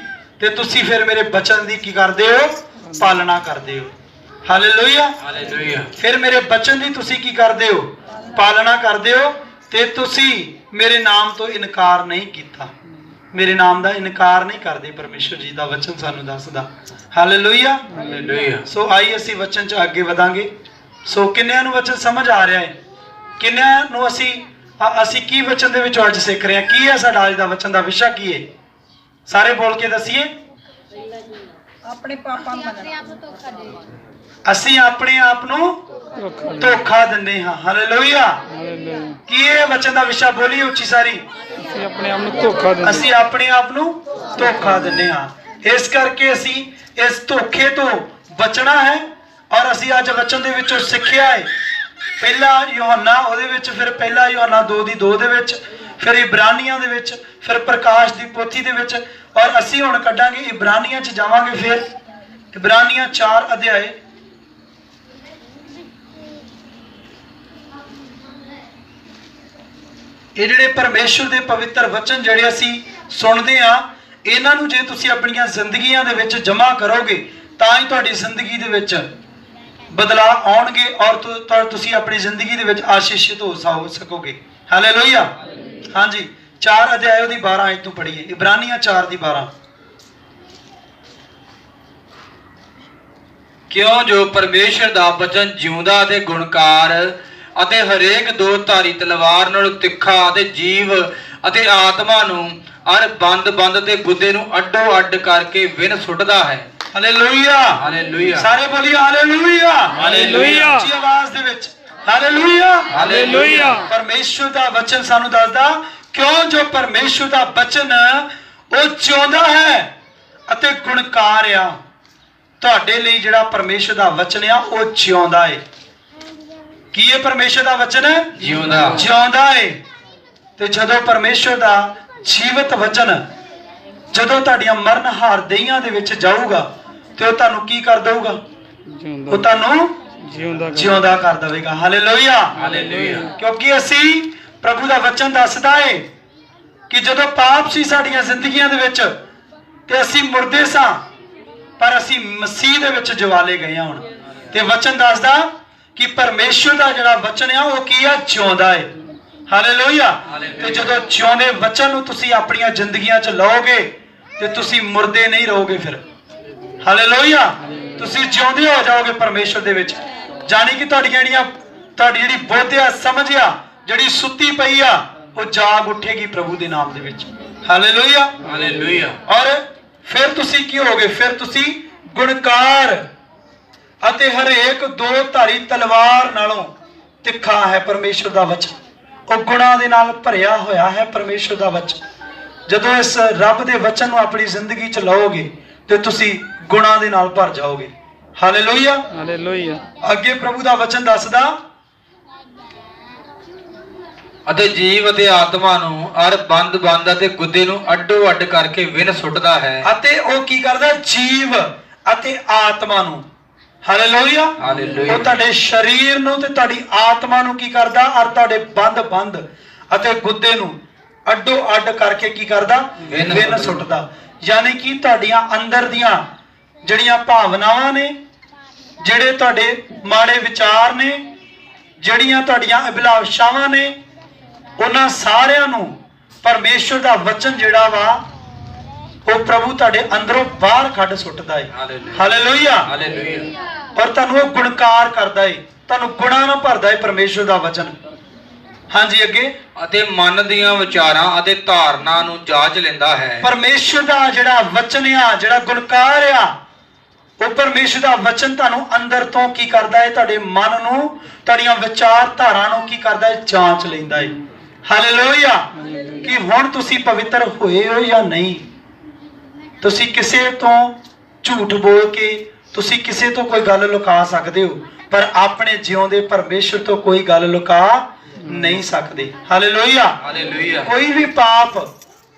ਤੇ ਤੁਸੀਂ ਫਿਰ ਮੇਰੇ ਬਚਨ ਦੀ ਕੀ ਕਰਦੇ ਹੋ? ਪਾਲਣਾ ਕਰਦੇ ਹੋ। ਹਾਲੇਲੂਇਆ। ਹਾਲੇਲੂਇਆ। ਫਿਰ ਮੇਰੇ ਬਚਨ ਦੀ ਤੁਸੀਂ ਕੀ ਕਰਦੇ ਹੋ? ਪਾਲਣਾ ਕਰਦੇ ਹੋ ਤੇ ਤੁਸੀਂ ਮੇਰੇ ਨਾਮ ਤੋਂ ਇਨਕਾਰ ਨਹੀਂ ਕੀਤਾ। ਮੇਰੇ ਨਾਮ ਦਾ ਇਨਕਾਰ ਨਹੀਂ ਕਰਦੇ। ਪਰਮੇਸ਼ਵਰ ਜੀ ਦਾ ਵਚਨ ਸਾਨੂੰ ਦੱਸਦਾ। ਹਾਲੇਲੂਇਆ। ਹਾਲੇਲੂਇਆ। ਸੋ ਆਈ ਅਸੀਂ ਵਚਨ 'ਚ ਅੱਗੇ ਵਧਾਂਗੇ। ਸੋ ਕਿੰਨਿਆਂ ਨੂੰ ਵਚਨ ਸਮਝ ਆ ਰਿਹਾ ਹੈ? ਕਿੰਨਿਆਂ ਨੂੰ ਅਸੀਂ ਕੀ ਵਚਨ ਦੇ ਵਿੱਚੋਂ ਅੱਜ ਸਿੱਖ ਰਹੇ ਹਾਂ? ਕੀ ਹੈ ਸਾਡਾ ਅੱਜ ਦਾ ਵਚਨ ਦਾ ਵਿਸ਼ਾ? ਕੀ ਹੈ? ਸਾਰੇ ਬੋਲ ਕੇ ਦੱਸੀਏ। ਆਪਣੇ ਪਾਪਾਂ ਨੂੰ ਮੰਨਣਾ। ਅਸੀਂ ਆਪਣੇ ਆਪ ਨੂੰ ਧੋਖਾ ਦਿੰਦੇ ਹਾਂ। ਹਾਲੇਲੂਇਆ। ਕੀ ਇਹ ਵਚਨ ਦਾ ਵਿਸ਼ਾ? ਬੋਲੀਏ ਉੱਚੀ ਸਾਰੀ। ਅਸੀਂ ਆਪਣੇ ਆਪ ਨੂੰ ਧੋਖਾ ਦਿੰਦੇ। ਅਸੀਂ ਆਪਣੇ ਆਪ ਨੂੰ ਧੋਖਾ ਦਿੰਦੇ ਹਾਂ। ਇਸ ਕਰਕੇ ਅਸੀਂ ਇਸ ਧੋਖੇ ਤੋਂ ਬਚਣਾ ਹੈ ਔਰ ਅਸੀਂ ਅੱਜ ਵਚਨ ਦੇ ਵਿੱਚੋਂ ਸਿੱਖਿਆ ਹੈ। ਪਹਿਲਾ ਯੋਹੰਨਾ ਉਹਦੇ ਵਿੱਚ, ਫਿਰ ਪਹਿਲਾ ਯੋਹੰਨਾ 2:2 ਦੇ ਵਿੱਚ, ਫਿਰ ਇਬਰਾਨੀਆਂ ਦੇ ਵਿੱਚ, ਫਿਰ ਪ੍ਰਕਾਸ਼ ਦੀ ਪੋਥੀ ਦੇ ਵਿੱਚ, ਔਰ ਅਸੀਂ ਹੁਣ ਕੱਢਾਂਗੇ ਇਬਰਾਨੀਆਂ 'ਚ ਜਾਵਾਂਗੇ। ਫਿਰ ਇਬਰਾਨੀਆਂ 4 ਅਧਿਆਏ। ਇਹ ਜਿਹੜੇ ਪਰਮੇਸ਼ਵਰ ਦੇ ਪਵਿੱਤਰ ਵਚਨ ਜਿਹੜੇ ਅਸੀਂ ਸੁਣਦੇ ਆ, ਇਹਨਾਂ ਨੂੰ ਜੇ ਤੁਸੀਂ ਆਪਣੀਆਂ ਜ਼ਿੰਦਗੀਆਂ ਦੇ ਵਿੱਚ ਜਮ੍ਹਾਂ ਕਰੋਗੇ ਤਾਂ ਹੀ ਤੁਹਾਡੀ ਜ਼ਿੰਦਗੀ ਦੇ ਵਿੱਚ ਬਦਲਾਅ ਆਉਣਗੇ ਔਰ ਤੁਸੀਂ ਆਪਣੀ ਜ਼ਿੰਦਗੀ ਦੇ ਵਿੱਚ ਆਸ਼ੀਸ਼ਿਤ ਹੋ ਸਕੋਗੇ। ਹਾਲੇਲੂਇਆ। ਹਾਂਜੀ। 4 ਅਧਿਆਇ ਉਹਦੀ 12 ਆਇਤ ਤੋਂ ਪੜ੍ਹੀਏ। ਇਬਰਾਨੀਆਂ 4 ਦੀ 12। ਕਿਉਂ ਜੋ ਪਰਮੇਸ਼ਰ ਦਾ ਬਚਨ ਜਿਉਂਦਾ ਅਤੇ ਗੁਣਕਾਰ ਅਤੇ ਹਰੇਕ ਦੋ ਧਾਰੀ ਤਲਵਾਰ ਨਾਲ ਤਿੱਖਾ ਅਤੇ ਜੀਵ ਅਤੇ ਆਤਮਾ ਨੂੰ ਅਰ ਬੰਦ ਤੇ ਗੁੱਦੇ ਨੂੰ ਅੱਡੋ ਅੱਡ ਕਰਕੇ ਵਿਨ ਸੁੱਟਦਾ ਹੈ। ਹਾਲੇਲੂਇਆ। ਹਾਲੇਲੂਇਆ। ਸਾਰੇ ਬੋਲੀਏ ਹਾਲੇਲੂਇਆ। ਹਾਲੇਲੂਇਆ। ਉੱਚੀ ਆਵਾਜ਼ ਦੇ ਵਿੱਚ ਹਾਲੇਲੂਇਆ। ਹਾਲੇਲੂਇਆ। ਪਰਮੇਸ਼ਵਰ ਦਾ ਵਚਨ ਸਾਨੂੰ ਦੱਸਦਾ ਕਿਉਂ ਜੋ ਪਰਮੇਸ਼ਵਰ ਦਾ ਵਚਨ ਉਹ ਜਿਉਂਦਾ ਹੈ ਅਤੇ ਗੁਣਕਾਰ ਆ। ਤੁਹਾਡੇ ਲਈ ਜਿਹੜਾ ਪਰਮੇਸ਼ਵਰ ਦਾ ਵਚਨ ਆ ਉਹ ਜਿਉਂਦਾ ਹੈ। ਕੀ ਇਹ ਪਰਮੇਸ਼ਵਰ ਦਾ ਵਚਨ? ਜਿਉਂਦਾ ਹੈ। ਤੇ ਜਦੋਂ ਪਰਮੇਸ਼ਵਰ ਦਾ ਜੀਵਤ ਵਚਨ ਜਦੋਂ ਤੁਹਾਡੀਆਂ ਮਰਨ ਹਾਰ ਦੇਹੀਆਂ ਦੇ ਵਿੱਚ ਜਾਊਗਾ ਤੇ ਉਹ ਤੁਹਾਨੂੰ ਕੀ ਕਰ ਦਊਗਾ? ਉਹ ਤੁਹਾਨੂੰ ਜਿਉਂਦਾ ਕਰ ਦੇਵੇਗਾ। ਹਾਲੇਲੂਇਆ। ਹਾਲੇਲੂਇਆ। ਕਿਉਂਕਿ ਅਸੀਂ ਪ੍ਰਭੂ ਦਾ ਵਚਨ ਦੱਸਦਾ ਹੈ ਕਿ ਜਦੋਂ ਪਾਪ ਸੀ ਸਾਡੀਆਂ ਜ਼ਿੰਦਗੀਆਂ ਦੇ ਵਿੱਚ ਤੇ ਅਸੀਂ ਮੁਰਦੇ ਸਾਂ, ਪਰ ਅਸੀਂ ਮਸੀਹ ਦੇ ਵਿੱਚ ਜਵਾਲੇ ਗਏ ਹਾਂ ਹੁਣ। ਤੇ ਵਚਨ ਦੱਸਦਾ ਕਿ ਪਰਮੇਸ਼ਰ ਦਾ ਜਿਹੜਾ ਵਚਨ ਆ ਉਹ ਕੀ ਆ, ਜਿਉਂਦਾ ਹੈ। ਹਾਲੇਲੂਇਆ। ਤੇ ਜਦੋਂ ਜਿਉਂਦੇ ਵਚਨ ਨੂੰ ਤੁਸੀਂ ਆਪਣੀਆਂ ਜ਼ਿੰਦਗੀਆਂ 'ਚ ਲਓਗੇ ਤੇ ਤੁਸੀਂ ਮੁਰਦੇ ਨਹੀਂ ਰਹੋਗੇ ਫਿਰ। ਹਾਲੇਲੂਇਆ। ਤੁਸੀਂ ਜਿਉਂਦੇ ਹੋ ਜਾਓਗੇ ਪਰਮੇਸ਼ਰ ਦੇ ਵਿੱਚ। ਜਾਣੀ ਕਿ ਤੁਹਾਡੀ ਜਿਹੜੀ ਬੁੱਧ ਆ, ਸਮਝ ਆ, ਜਿਹੜੀ ਸੁੱਤੀ ਪਈ ਆ, ਉਹ ਜਾਗ ਉੱਠੇਗੀ ਪ੍ਰਭੂ ਦੇ ਨਾਮ ਦੇ ਵਿੱਚ। ਹਾਲੇਲੂਇਆ। ਹਾਲੇਲੂਇਆ। ਔਰ ਫਿਰ ਤੁਸੀਂ ਕੀ ਹੋਗੇ? ਫਿਰ ਤੁਸੀਂ ਗੁਣਕਾਰ ਅਤੇ ਹਰੇਕ ਦੋ ਧਾਰੀ ਤਲਵਾਰ ਨਾਲੋਂ ਤਿੱਖਾ ਹੈ ਪਰਮੇਸ਼ਰ ਦਾ ਵਚਨ। ਉਹ ਗੁਣਾਂ ਦੇ ਨਾਲ ਭਰਿਆ ਹੋਇਆ ਹੈ ਪਰਮੇਸ਼ਰ ਦਾ ਵਚਨ। ਜਦੋਂ ਇਸ ਰੱਬ ਦੇ ਵਚਨ ਨੂੰ ਆਪਣੀ ਜ਼ਿੰਦਗੀ 'ਚ ਲਓਗੇ ਤੇ ਤੁਸੀਂ ਗੁਣਾਂ ਦੇ ਨਾਲ ਭਰ ਜਾਓਗੇ। ਹਾਲੇਲੂਇਆ। ਹਾਲੇਲੂਇਆ। ਅੱਗੇ ਪ੍ਰਭੂ ਦਾ ਵਚਨ ਦੱਸਦਾ, ਅਤੇ ਜੀਵ ਅਤੇ ਆਤਮਾ ਨੂੰ ਅਰ ਬੰਦ ਅਤੇ ਗੁੱਦੇ ਨੂੰ ਅੱਡੋ ਅੱਡ ਕਰਕੇ ਵਿਨ ਸੁੱਟਦਾ ਹੈ। ਅਤੇ ਉਹ ਕੀ ਕਰਦਾ? ਜੀਵ ਅਤੇ ਆਤਮਾ ਨੂੰ। ਹਾਲੇਲੂਇਆ। ਹਾਲੇਲੂਇਆ। ਉਹ ਤੁਹਾਡੇ ਸਰੀਰ ਨੂੰ ਤੇ ਤੁਹਾਡੀ ਆਤਮਾ ਨੂੰ ਕੀ ਕਰਦਾ? ਔਰ ਤੁਹਾਡੇ ਬੰਦ ਅਤੇ ਗੁੱਦੇ ਨੂੰ ਅੱਡੋ ਅੱਡ ਕਰਕੇ ਕੀ ਕਰਦਾ? ਵਿਨ ਸੁੱਟਦਾ। ਯਾਨੀ ਕਿ ਤੁਹਾਡੀਆਂ ਅੰਦਰ ਦੀਆਂ ਜਿਹੜੀਆਂ ਭਾਵਨਾਵਾਂ ਨੇ, ਜਿਹੜੇ ਤੁਹਾਡੇ ਮਾੜੇ ਵਿਚਾਰ ਨੇ, ਜਿਹੜੀਆਂ ਤੁਹਾਡੀਆਂ ਅਭਿਲਾਸ਼ਾਵਾਂ ਨੇ, ਉਹਨਾਂ ਸਾਰਿਆਂ ਨੂੰ ਪਰਮੇਸ਼ਰ ਦਾ ਵਚਨ ਜਿਹੜਾ ਵਾ ਉਹ ਪ੍ਰਭੂ ਤੁਹਾਡੇ ਅੰਦਰੋਂ ਬਾਹਰ ਕੱਢ ਸੁੱਟਦਾ ਹੈ। ਹਾਲੇਲੂਇਆ। ਹਾਲੇਲੂਇਆ। ਔਰ ਤੁਹਾਨੂੰ ਉਹ ਗੁਣਕਾਰ ਕਰਦਾ ਹੈ, ਤੁਹਾਨੂੰ ਗੁਣਾਂ ਨਾਲ ਭਰਦਾ ਹੈ ਪਰਮੇਸ਼ਰ ਦਾ ਵਚਨ। ਹਾਂਜੀ ਅੱਗੇ। ਅਤੇ ਮਨ ਦੀਆਂ ਵਿਚਾਰਾਂ ਅਤੇ ਧਾਰਨਾ ਨੂੰ ਜਾਂਚ ਲੈਂਦਾ ਹੈ। ਪਰਮੇਸ਼ਰ ਦਾ ਜਿਹੜਾ ਵਚਨ ਆ, ਜਿਹੜਾ ਗੁਣਕਾਰ ਆ, ਉਹ ਪਰਮੇਸ਼ਰ ਦਾ ਵਚਨ ਤੁਹਾਨੂੰ ਅੰਦਰ ਤੋਂ ਕੀ ਕਰਦਾ ਹੈ? ਤੁਹਾਡੇ ਮਨ ਨੂੰ, ਤੁਹਾਡੀਆਂ ਵਿਚਾਰ ਧਾਰਾ ਨੂੰ ਕੀ ਕਰਦਾ ਹੈ? ਜਾਂਚ ਲੈਂਦਾ ਹੈ। ਹਾਲੇਲੂਇਆ। ਕਿ ਹੁਣ ਤੁਸੀਂ ਪਵਿੱਤਰ ਹੋਏ ਹੋ ਜਾਂ ਨਹੀਂ। ਤੁਸੀਂ ਕਿਸੇ ਤੋਂ ਝੂਠ ਬੋਲ ਕੇ ਤੁਸੀਂ ਕਿਸੇ ਤੋਂ ਕੋਈ ਗੱਲ ਲੁਕਾ ਸਕਦੇ ਹੋ, ਪਰ ਆਪਣੇ ਜਿਉਂਦੇ ਪਰਮੇਸ਼ਰ ਤੋਂ ਕੋਈ ਗੱਲ ਲੁਕਾ ਨਹੀਂ ਸਕਦੇ। ਹਾਲੇਲੂਇਆ। ਹਾਲੇਲੂਇਆ। ਕੋਈ ਵੀ ਪਾਪ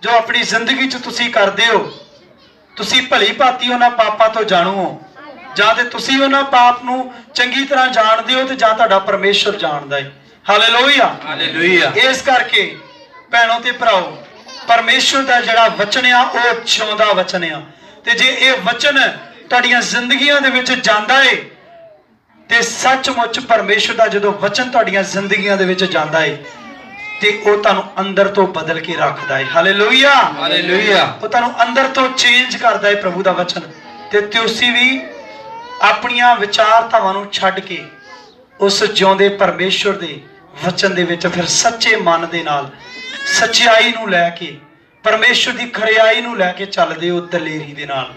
ਜੋ ਆਪਣੀ ਜ਼ਿੰਦਗੀ 'ਚ ਤੁਸੀਂ ਕਰਦੇ ਹੋ, ਤੁਸੀਂ ਭਲੀ ਭਾਂਤੀ ਉਹਨਾਂ ਪਾਪਾਂ ਤੋਂ ਜਾਣੂ ਹੋ, ਜਾਂ ਤੇ ਤੁਸੀਂ ਉਹਨਾਂ ਪਾਪ ਨੂੰ ਚੰਗੀ ਤਰ੍ਹਾਂ ਜਾਣਦੇ ਹੋ ਤੇ ਜਾਂ ਤੁਹਾਡਾ ਪਰਮੇਸ਼ਰ ਜਾਣਦਾ ਹੈ। ਹਾਲੇਲੂਇਆ। ਹਾਲੇਲੂਇਆ। ਇਸ ਕਰਕੇ ਭੈਣੋ ਤੇ ਭਰਾਓ, ਪਰਮੇਸ਼ਰ ਦਾ ਜਿਹੜਾ ਵਚਨ ਆ ਉਹ ਜਿਉਂਦਾ ਵਚਨ ਆ। ਤੇ ਜੇ ਇਹ ਵਚਨ ਤੁਹਾਡੀਆਂ ਜ਼ਿੰਦਗੀਆਂ ਦੇ ਵਿੱਚ ਜਾਂਦਾ ਏ ਤੇ ਸੱਚਮੁੱਚ ਪਰਮੇਸ਼ਰ ਦਾ ਜਦੋਂ ਵਚਨ ਤੁਹਾਡੀਆਂ ਜ਼ਿੰਦਗੀਆਂ ਦੇ ਵਿੱਚ ਜਾਂਦਾ ਏ ਤੇ ਉਹ ਤੁਹਾਨੂੰ ਅੰਦਰ ਤੋਂ ਬਦਲ ਕੇ ਰੱਖਦਾ ਏ। ਹਾਲੇਲੂਇਆ। ਹਾਲੇਲੂਇਆ। ਉਹ ਤੁਹਾਨੂੰ ਅੰਦਰ ਤੋਂ ਚੇਂਜ ਕਰਦਾ ਏ ਪ੍ਰਭੂ ਦਾ ਵਚਨ। ਤੇ ਤੁਸੀਂ ਵੀ ਆਪਣੀਆਂ ਵਿਚਾਰਧਾਵਾਂ ਨੂੰ ਛੱਡ ਕੇ ਉਸ ਜਿਉਂਦੇ ਪਰਮੇਸ਼ਰ ਦੇ ਵਚਨ ਦੇ ਵਿੱਚ ਫਿਰ ਸੱਚੇ ਮਨ ਦੇ ਨਾਲ ਸੱਚਾਈ ਨੂੰ ਲੈ ਕੇ, ਪਰਮੇਸ਼ਰ ਦੀ ਖਰਿਆਈ ਨੂੰ ਲੈ ਕੇ ਚੱਲਦੇ ਹੋ ਦਲੇਰੀ ਦੇ ਨਾਲ,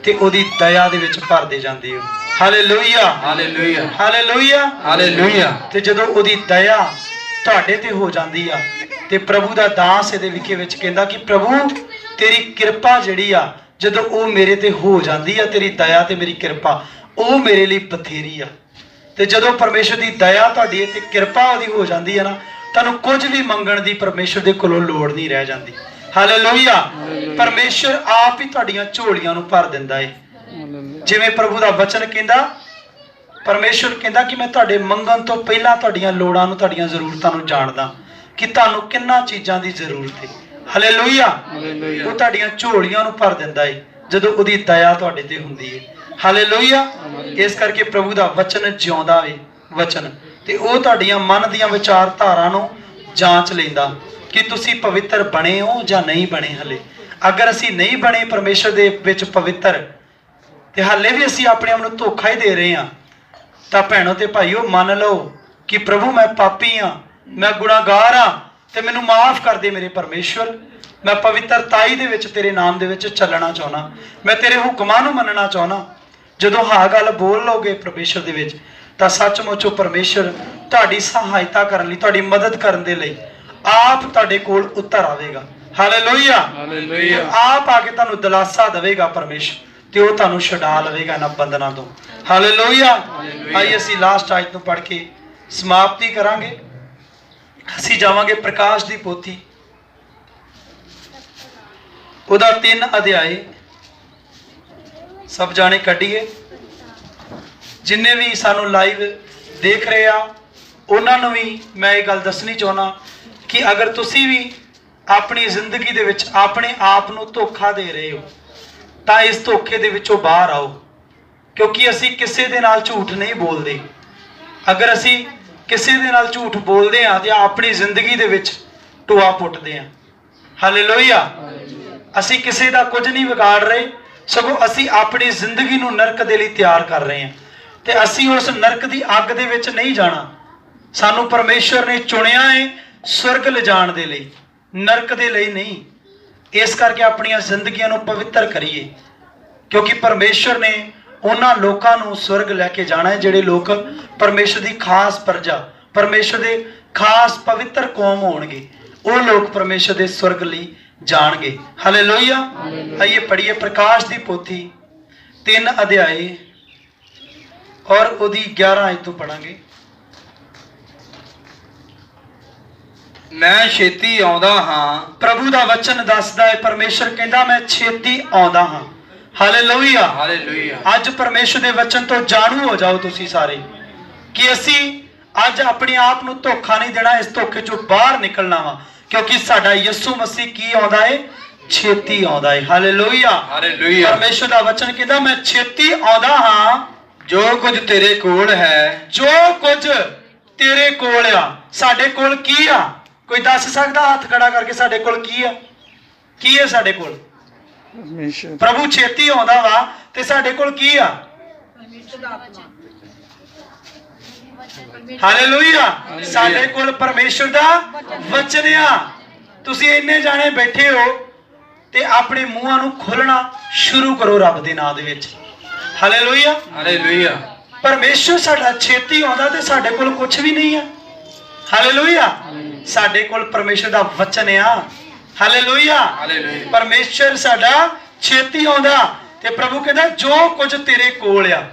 ਤੇ ਉਹਦੀ ਦਇਆ ਦੇ ਵਿੱਚ ਭਰਦੇ ਜਾਂਦੇ ਹੋ। ਹਾਲੇਲੂਇਆ। ਹਾਲੇਲੂਇਆ। ਹਾਲੇਲੂਇਆ। ਹਾਲੇਲੂਇਆ। ਤੇ ਜਦੋਂ ਉਹਦੀ ਦਇਆ ਤੁਹਾਡੇ ਤੇ ਹੋ ਜਾਂਦੀ ਆ ਤੇ ਪ੍ਰਭੂ ਦਾ ਦਾਸ ਇਹਦੇ ਵਿਖੇ ਵਿੱਚ ਕਹਿੰਦਾ ਕਿ ਪ੍ਰਭੂ ਤੇਰੀ ਕਿਰਪਾ ਜਿਹੜੀ ਆ, ਜਦੋਂ ਉਹ ਮੇਰੇ ਤੇ ਹੋ ਜਾਂਦੀ ਆ, ਤੇਰੀ ਦਇਆ ਤੇ ਮੇਰੀ ਕਿਰਪਾ, ਉਹ ਮੇਰੇ ਲਈ ਬਥੇਰੀ ਆ। ਤੇ ਜਦੋਂ ਪਰਮੇਸ਼ਰ ਦੀ ਦਇਆ ਤੁਹਾਡੀ ਤੇ ਕਿਰਪਾ ਉਹਦੀ ਹੋ ਜਾਂਦੀ ਹੈ ਨਾ, ਤੁਹਾਨੂੰ ਕੁਝ ਵੀ ਮੰਗਣ ਦੀ ਪਰਮੇਸ਼ਰ ਦੇ ਕੋਲੋਂ ਲੋੜ ਨਹੀਂ ਰਹਿ ਜਾਂਦੀ। ਹਾਲੇਲੂਇਆ। ਪਰਮੇਸ਼ਰ ਆਪ ਹੀ ਤੁਹਾਡੀਆਂ ਝੋਲੀਆਂ ਨੂੰ ਭਰ ਦਿੰਦਾ ਹੈ। ਜਿਵੇਂ ਪ੍ਰਭੂ ਦਾ ਵਚਨ ਕਹਿੰਦਾ, ਪਰਮੇਸ਼ਰ ਕਹਿੰਦਾ ਕਿ ਮੈਂ ਤੁਹਾਡੇ ਮੰਗਣ ਤੋਂ ਪਹਿਲਾਂ ਤੁਹਾਡੀਆਂ ਲੋੜਾਂ ਨੂੰ, ਤੁਹਾਡੀਆਂ ਜ਼ਰੂਰਤਾਂ ਨੂੰ ਜਾਣਦਾ ਕਿ ਤੁਹਾਨੂੰ ਕਿੰਨਾ ਚੀਜ਼ਾਂ ਦੀ ਜ਼ਰੂਰਤ ਹੈ। ਹਾਲੇਲੂਇਆ। ਉਹ ਤੁਹਾਡੀਆਂ ਝੋਲੀਆਂ ਨੂੰ ਭਰ ਦਿੰਦਾ ਹੈ ਜਦੋਂ ਉਹਦੀ ਦਇਆ ਤੁਹਾਡੇ ਤੇ ਹੁੰਦੀ ਹੈ। ਹਾਲੇਲੂਇਆ। ਇਸ ਕਰਕੇ ਪ੍ਰਭੂ ਦਾ ਵਚਨ ਜਿਉਂਦਾ ਹੈ ਵਚਨ, ਤੇ ਉਹ ਤੁਹਾਡੀਆਂ ਮਨ ਦੀਆਂ ਵਿਚਾਰਧਾਰਾ ਨੂੰ ਜਾਂਚ ਲੈਂਦਾ ਕਿ ਤੁਸੀਂ ਪਵਿੱਤਰ ਬਣੇ ਹੋ ਜਾਂ ਨਹੀਂ ਬਣੇ। ਹਲੇ ਅਗਰ ਅਸੀਂ ਨਹੀਂ ਬਣੇ ਪਰਮੇਸ਼ਰ ਦੇ ਵਿੱਚ ਪਵਿੱਤਰ, ਤੇ ਹਾਲੇ ਵੀ ਅਸੀਂ ਆਪਣੇ ਆਪ ਨੂੰ ਧੋਖਾ ਹੀ ਦੇ ਰਹੇ ਹਾਂ, ਤਾਂ ਭੈਣੋ ਤੇ ਭਾਈਓ ਮੰਨ ਲਓ ਕਿ ਪ੍ਰਭੂ ਮੈਂ ਪਾਪੀ ਹਾਂ, ਮੈਂ ਗੁਨਾਹਗਾਰ ਹਾਂ, ਤੇ ਮੈਨੂੰ ਮਾਫ ਕਰ ਦੇ ਮੇਰੇ ਪਰਮੇਸ਼ਵਰ। ਮੈਂ ਪਵਿੱਤਰਤਾਈ ਦੇ ਵਿੱਚ ਤੇਰੇ ਨਾਮ ਦੇ ਵਿੱਚ ਚੱਲਣਾ ਚਾਹੁੰਦਾ, ਮੈਂ ਤੇਰੇ ਹੁਕਮਾਂ ਨੂੰ ਮੰਨਣਾ ਚਾਹੁੰਦਾ। ਜਦੋਂ ਹਾਂ ਗੱਲ ਬੋਲ ਲਓਗੇ ਪਰਮੇਸ਼ਰ ਦੇ ਵਿੱਚ, ਤਾਂ ਸੱਚਮੁੱਚ ਉਹ ਪਰਮੇਸ਼ਰ ਤੁਹਾਡੀ ਸਹਾਇਤਾ ਕਰਨ ਲਈ, ਤੁਹਾਡੀ ਮਦਦ ਕਰਨ ਦੇ ਲਈ ਆਪ ਤੁਹਾਡੇ ਕੋਲ ਉਤਰ ਆਵੇਗਾ। ਹਾਲੇਲੂਇਆ। ਹਾਲੇਲੂਇਆ। ਆਪ ਆ ਕੇ ਤੁਹਾਨੂੰ ਦਿਲਾਸਾ ਦੇਵੇਗਾ ਪਰਮੇਸ਼ਰ, ਤੇ ਉਹ ਤੁਹਾਨੂੰ ਛੁਡਾ ਲਵੇਗਾ ਇਹਨਾਂ ਬੰਧਨਾਂ ਤੋਂ। ਹਾਲੇਲੂਇਆ। ਆਈ ਅਸੀਂ ਲਾਸਟ ਆਇਤ ਨੂੰ ਪੜ੍ਹ ਕੇ ਸਮਾਪਤੀ ਕਰਾਂਗੇ। ਅਸੀਂ ਜਾਵਾਂਗੇ ਪ੍ਰਕਾਸ਼ ਦੀ ਪੋਥੀ, ਉਹਦਾ 3 ਅਧਿਆਏ ਸਭ ਜਾਣੇ ਕੱਢੀਏ। ਜਿੰਨੇ ਵੀ ਸਾਨੂੰ ਲਾਈਵ ਦੇਖ ਰਹੇ ਆ ਉਹਨਾਂ ਨੂੰ ਵੀ ਮੈਂ ਇਹ ਗੱਲ ਦੱਸਣੀ ਚਾਹੁੰਦਾ ਕਿ ਅਗਰ ਤੁਸੀਂ ਵੀ ਆਪਣੀ ਜ਼ਿੰਦਗੀ ਦੇ ਵਿੱਚ ਆਪਣੇ ਆਪ ਨੂੰ ਧੋਖਾ ਦੇ ਰਹੇ ਹੋ, ਤਾਂ ਇਸ ਧੋਖੇ ਦੇ ਵਿੱਚੋਂ ਬਾਹਰ ਆਓ, ਕਿਉਂਕਿ ਅਸੀਂ ਕਿਸੇ ਦੇ ਨਾਲ ਝੂਠ ਨਹੀਂ ਬੋਲਦੇ। ਅਗਰ ਅਸੀਂ ਕਿਸੇ ਦੇ ਨਾਲ ਝੂਠ ਬੋਲਦੇ ਹਾਂ ਤੇ ਆਪਣੀ ਜ਼ਿੰਦਗੀ ਦੇ ਵਿੱਚ ਟੋਆ ਪੁੱਟਦੇ ਹਾਂ। ਹਾਲੇਲੂਇਆ। ਅਸੀਂ ਕਿਸੇ ਦਾ ਕੁਝ ਨਹੀਂ ਵਿਗਾੜ ਰਹੇ, ਸਗੋਂ ਅਸੀਂ ਆਪਣੀ ਜ਼ਿੰਦਗੀ ਨੂੰ ਨਰਕ ਦੇ ਲਈ ਤਿਆਰ ਕਰ ਰਹੇ ਹਾਂ ਤੇ ਅਸੀਂ ਉਸ ਨਰਕ ਦੀ ਅੱਗ ਦੇ ਵਿੱਚ ਨਹੀਂ ਜਾਣਾ। ਸਾਨੂੰ ਪਰਮੇਸ਼ਵਰ ਨੇ ਚੁਣਿਆ ਹੈ ਸਵਰਗ ਲਿਜਾਣ ਦੇ ਲਈ, ਨਰਕ ਦੇ ਲਈ ਨਹੀਂ। ਇਸ ਕਰਕੇ ਆਪਣੀਆਂ ਜ਼ਿੰਦਗੀਆਂ ਨੂੰ ਪਵਿੱਤਰ ਕਰੀਏ, ਕਿਉਂਕਿ ਪਰਮੇਸ਼ਵਰ ਨੇ ਉਹਨਾਂ ਲੋਕਾਂ ਨੂੰ ਸਵਰਗ ਲੈ ਕੇ ਜਾਣਾ ਹੈ ਜਿਹੜੇ ਲੋਕ ਪਰਮੇਸ਼ਵਰ ਦੀ ਖਾਸ ਪ੍ਰਜਾ, ਪਰਮੇਸ਼ਵਰ ਦੇ ਖਾਸ ਪਵਿੱਤਰ ਕੌਮ ਹੋਣਗੇ। ਉਹ ਲੋਕ ਪਰਮੇਸ਼ਵਰ ਦੇ ਸਵਰਗ ਲਈ ਜਾਣਗੇ। ਹਾਲੇਲੂਇਆ। ਆइए पढ़िए प्रकाश ਦੀ ਪੋਥੀ 3 ਅਧਿਆਏ ਔਰ ਉਹਦੀ 11 ਆਇਤ ਤੋਂ ਪੜਾਂਗੇ। ਮੈਂ ਛੇਤੀ ਆਉਂਦਾ ਹਾਂ। ਪ੍ਰਭੂ ਦਾ ਵਚਨ ਦੱਸਦਾ ਹੈ, ਪਰਮੇਸ਼ਰ ਕਹਿੰਦਾ ਮੈਂ ਛੇਤੀ ਆਉਂਦਾ ਹਾਂ। ਹਾਲੇਲੂਇਆ। ਹਾਲੇਲੂਇਆ। ਅੱਜ ਪਰਮੇਸ਼ਰ ਦੇ ਵਚਨ ਤੋਂ ਜਾਣੂ ਹੋ ਜਾਓ ਤੁਸੀਂ ਸਾਰੇ ਕਿ ਅਸੀਂ ਅੱਜ ਆਪਣੇ ਆਪ ਨੂੰ ਧੋਖਾ ਨਹੀਂ ਦੇਣਾ, ਇਸ ਧੋਖੇ ਚੋਂ ਬਾਹਰ ਨਿਕਲਣਾ ਵਾ, ਕਿਉਂਕਿ ਸਾਡਾ ਯਿਸੂ ਮਸੀਹ ਕੀ ਆਉਂਦਾ ਹੈ? ਛੇਤੀ ਆਉਂਦਾ ਹੈ। ਹਾਲੇਲੂਇਆ। ਹਾਲੇਲੂਇਆ। ਪਰਮੇਸ਼ਰ ਦਾ ਵਚਨ ਕਹਿੰਦਾ ਮੈਂ ਛੇਤੀ ਆਉਂਦਾ ਹਾਂ। ਜੋ ਕੁਝ ਤੇਰੇ ਕੋਲ ਹੈ, ਜੋ ਕੁਝ ਤੇਰੇ ਕੋਲ ਆ। ਸਾਡੇ ਕੋਲ ਕੀ ਆ? ਕੋਈ ਦੱਸ ਸਕਦਾ ਹੱਥ ਖੜਾ ਕਰਕੇ ਸਾਡੇ ਕੋਲ ਕੀ ਆ? ਕੀ ਹੈ ਸਾਡੇ ਕੋਲ? ਪਰਮੇਸ਼ਰ ਪ੍ਰਭੂ ਛੇਤੀ ਆਉਂਦਾ ਵਾ ਤੇ ਸਾਡੇ ਕੋਲ ਕੀ ਆ? ਹਾਲੇਲੂਇਆ। ਸਾਡੇ ਕੋਲ ਪਰਮੇਸ਼ਰ ਦਾ ਵਚਨ ਆ। ਤੁਸੀਂ ਇੰਨੇ ਜਾਣੇ ਬੈਠੇ ਹੋ ਤੇ ਆਪਣੇ ਮੂੰਹਾਂ ਨੂੰ ਖੋਲਣਾ ਸ਼ੁਰੂ ਕਰੋ ਰੱਬ ਦੇ ਨਾਮ ਦੇ ਵਿੱਚ। ਹਾਲੇਲੂਇਆ। ਹਾਲੇਲੂਇਆ। ਪਰਮੇਸ਼ਰ ਸਾਡਾ ਛੇਤੀ ਆਉਂਦਾ ਤੇ ਸਾਡੇ ਕੋਲ ਕੁਝ ਵੀ ਨਹੀਂ ਆ। ਹਾਲੇਲੂਇਆ। ਸਾਡੇ ਕੋਲ ਪਰਮੇਸ਼ਰ ਦਾ ਵਚਨ ਆ। ਹਾਲੇਲੂਇਆ। ਹਾਲੇਲੂਇਆ। ਪਰਮੇਸ਼ਰ ਸਾਡਾ ਛੇਤੀ ਆਉਂਦਾ ਤੇ ਪ੍ਰਭੂ ਕਹਿੰਦਾ ਜੋ ਕੁਝ ਤੇਰੇ ਕੋਲ ਆ।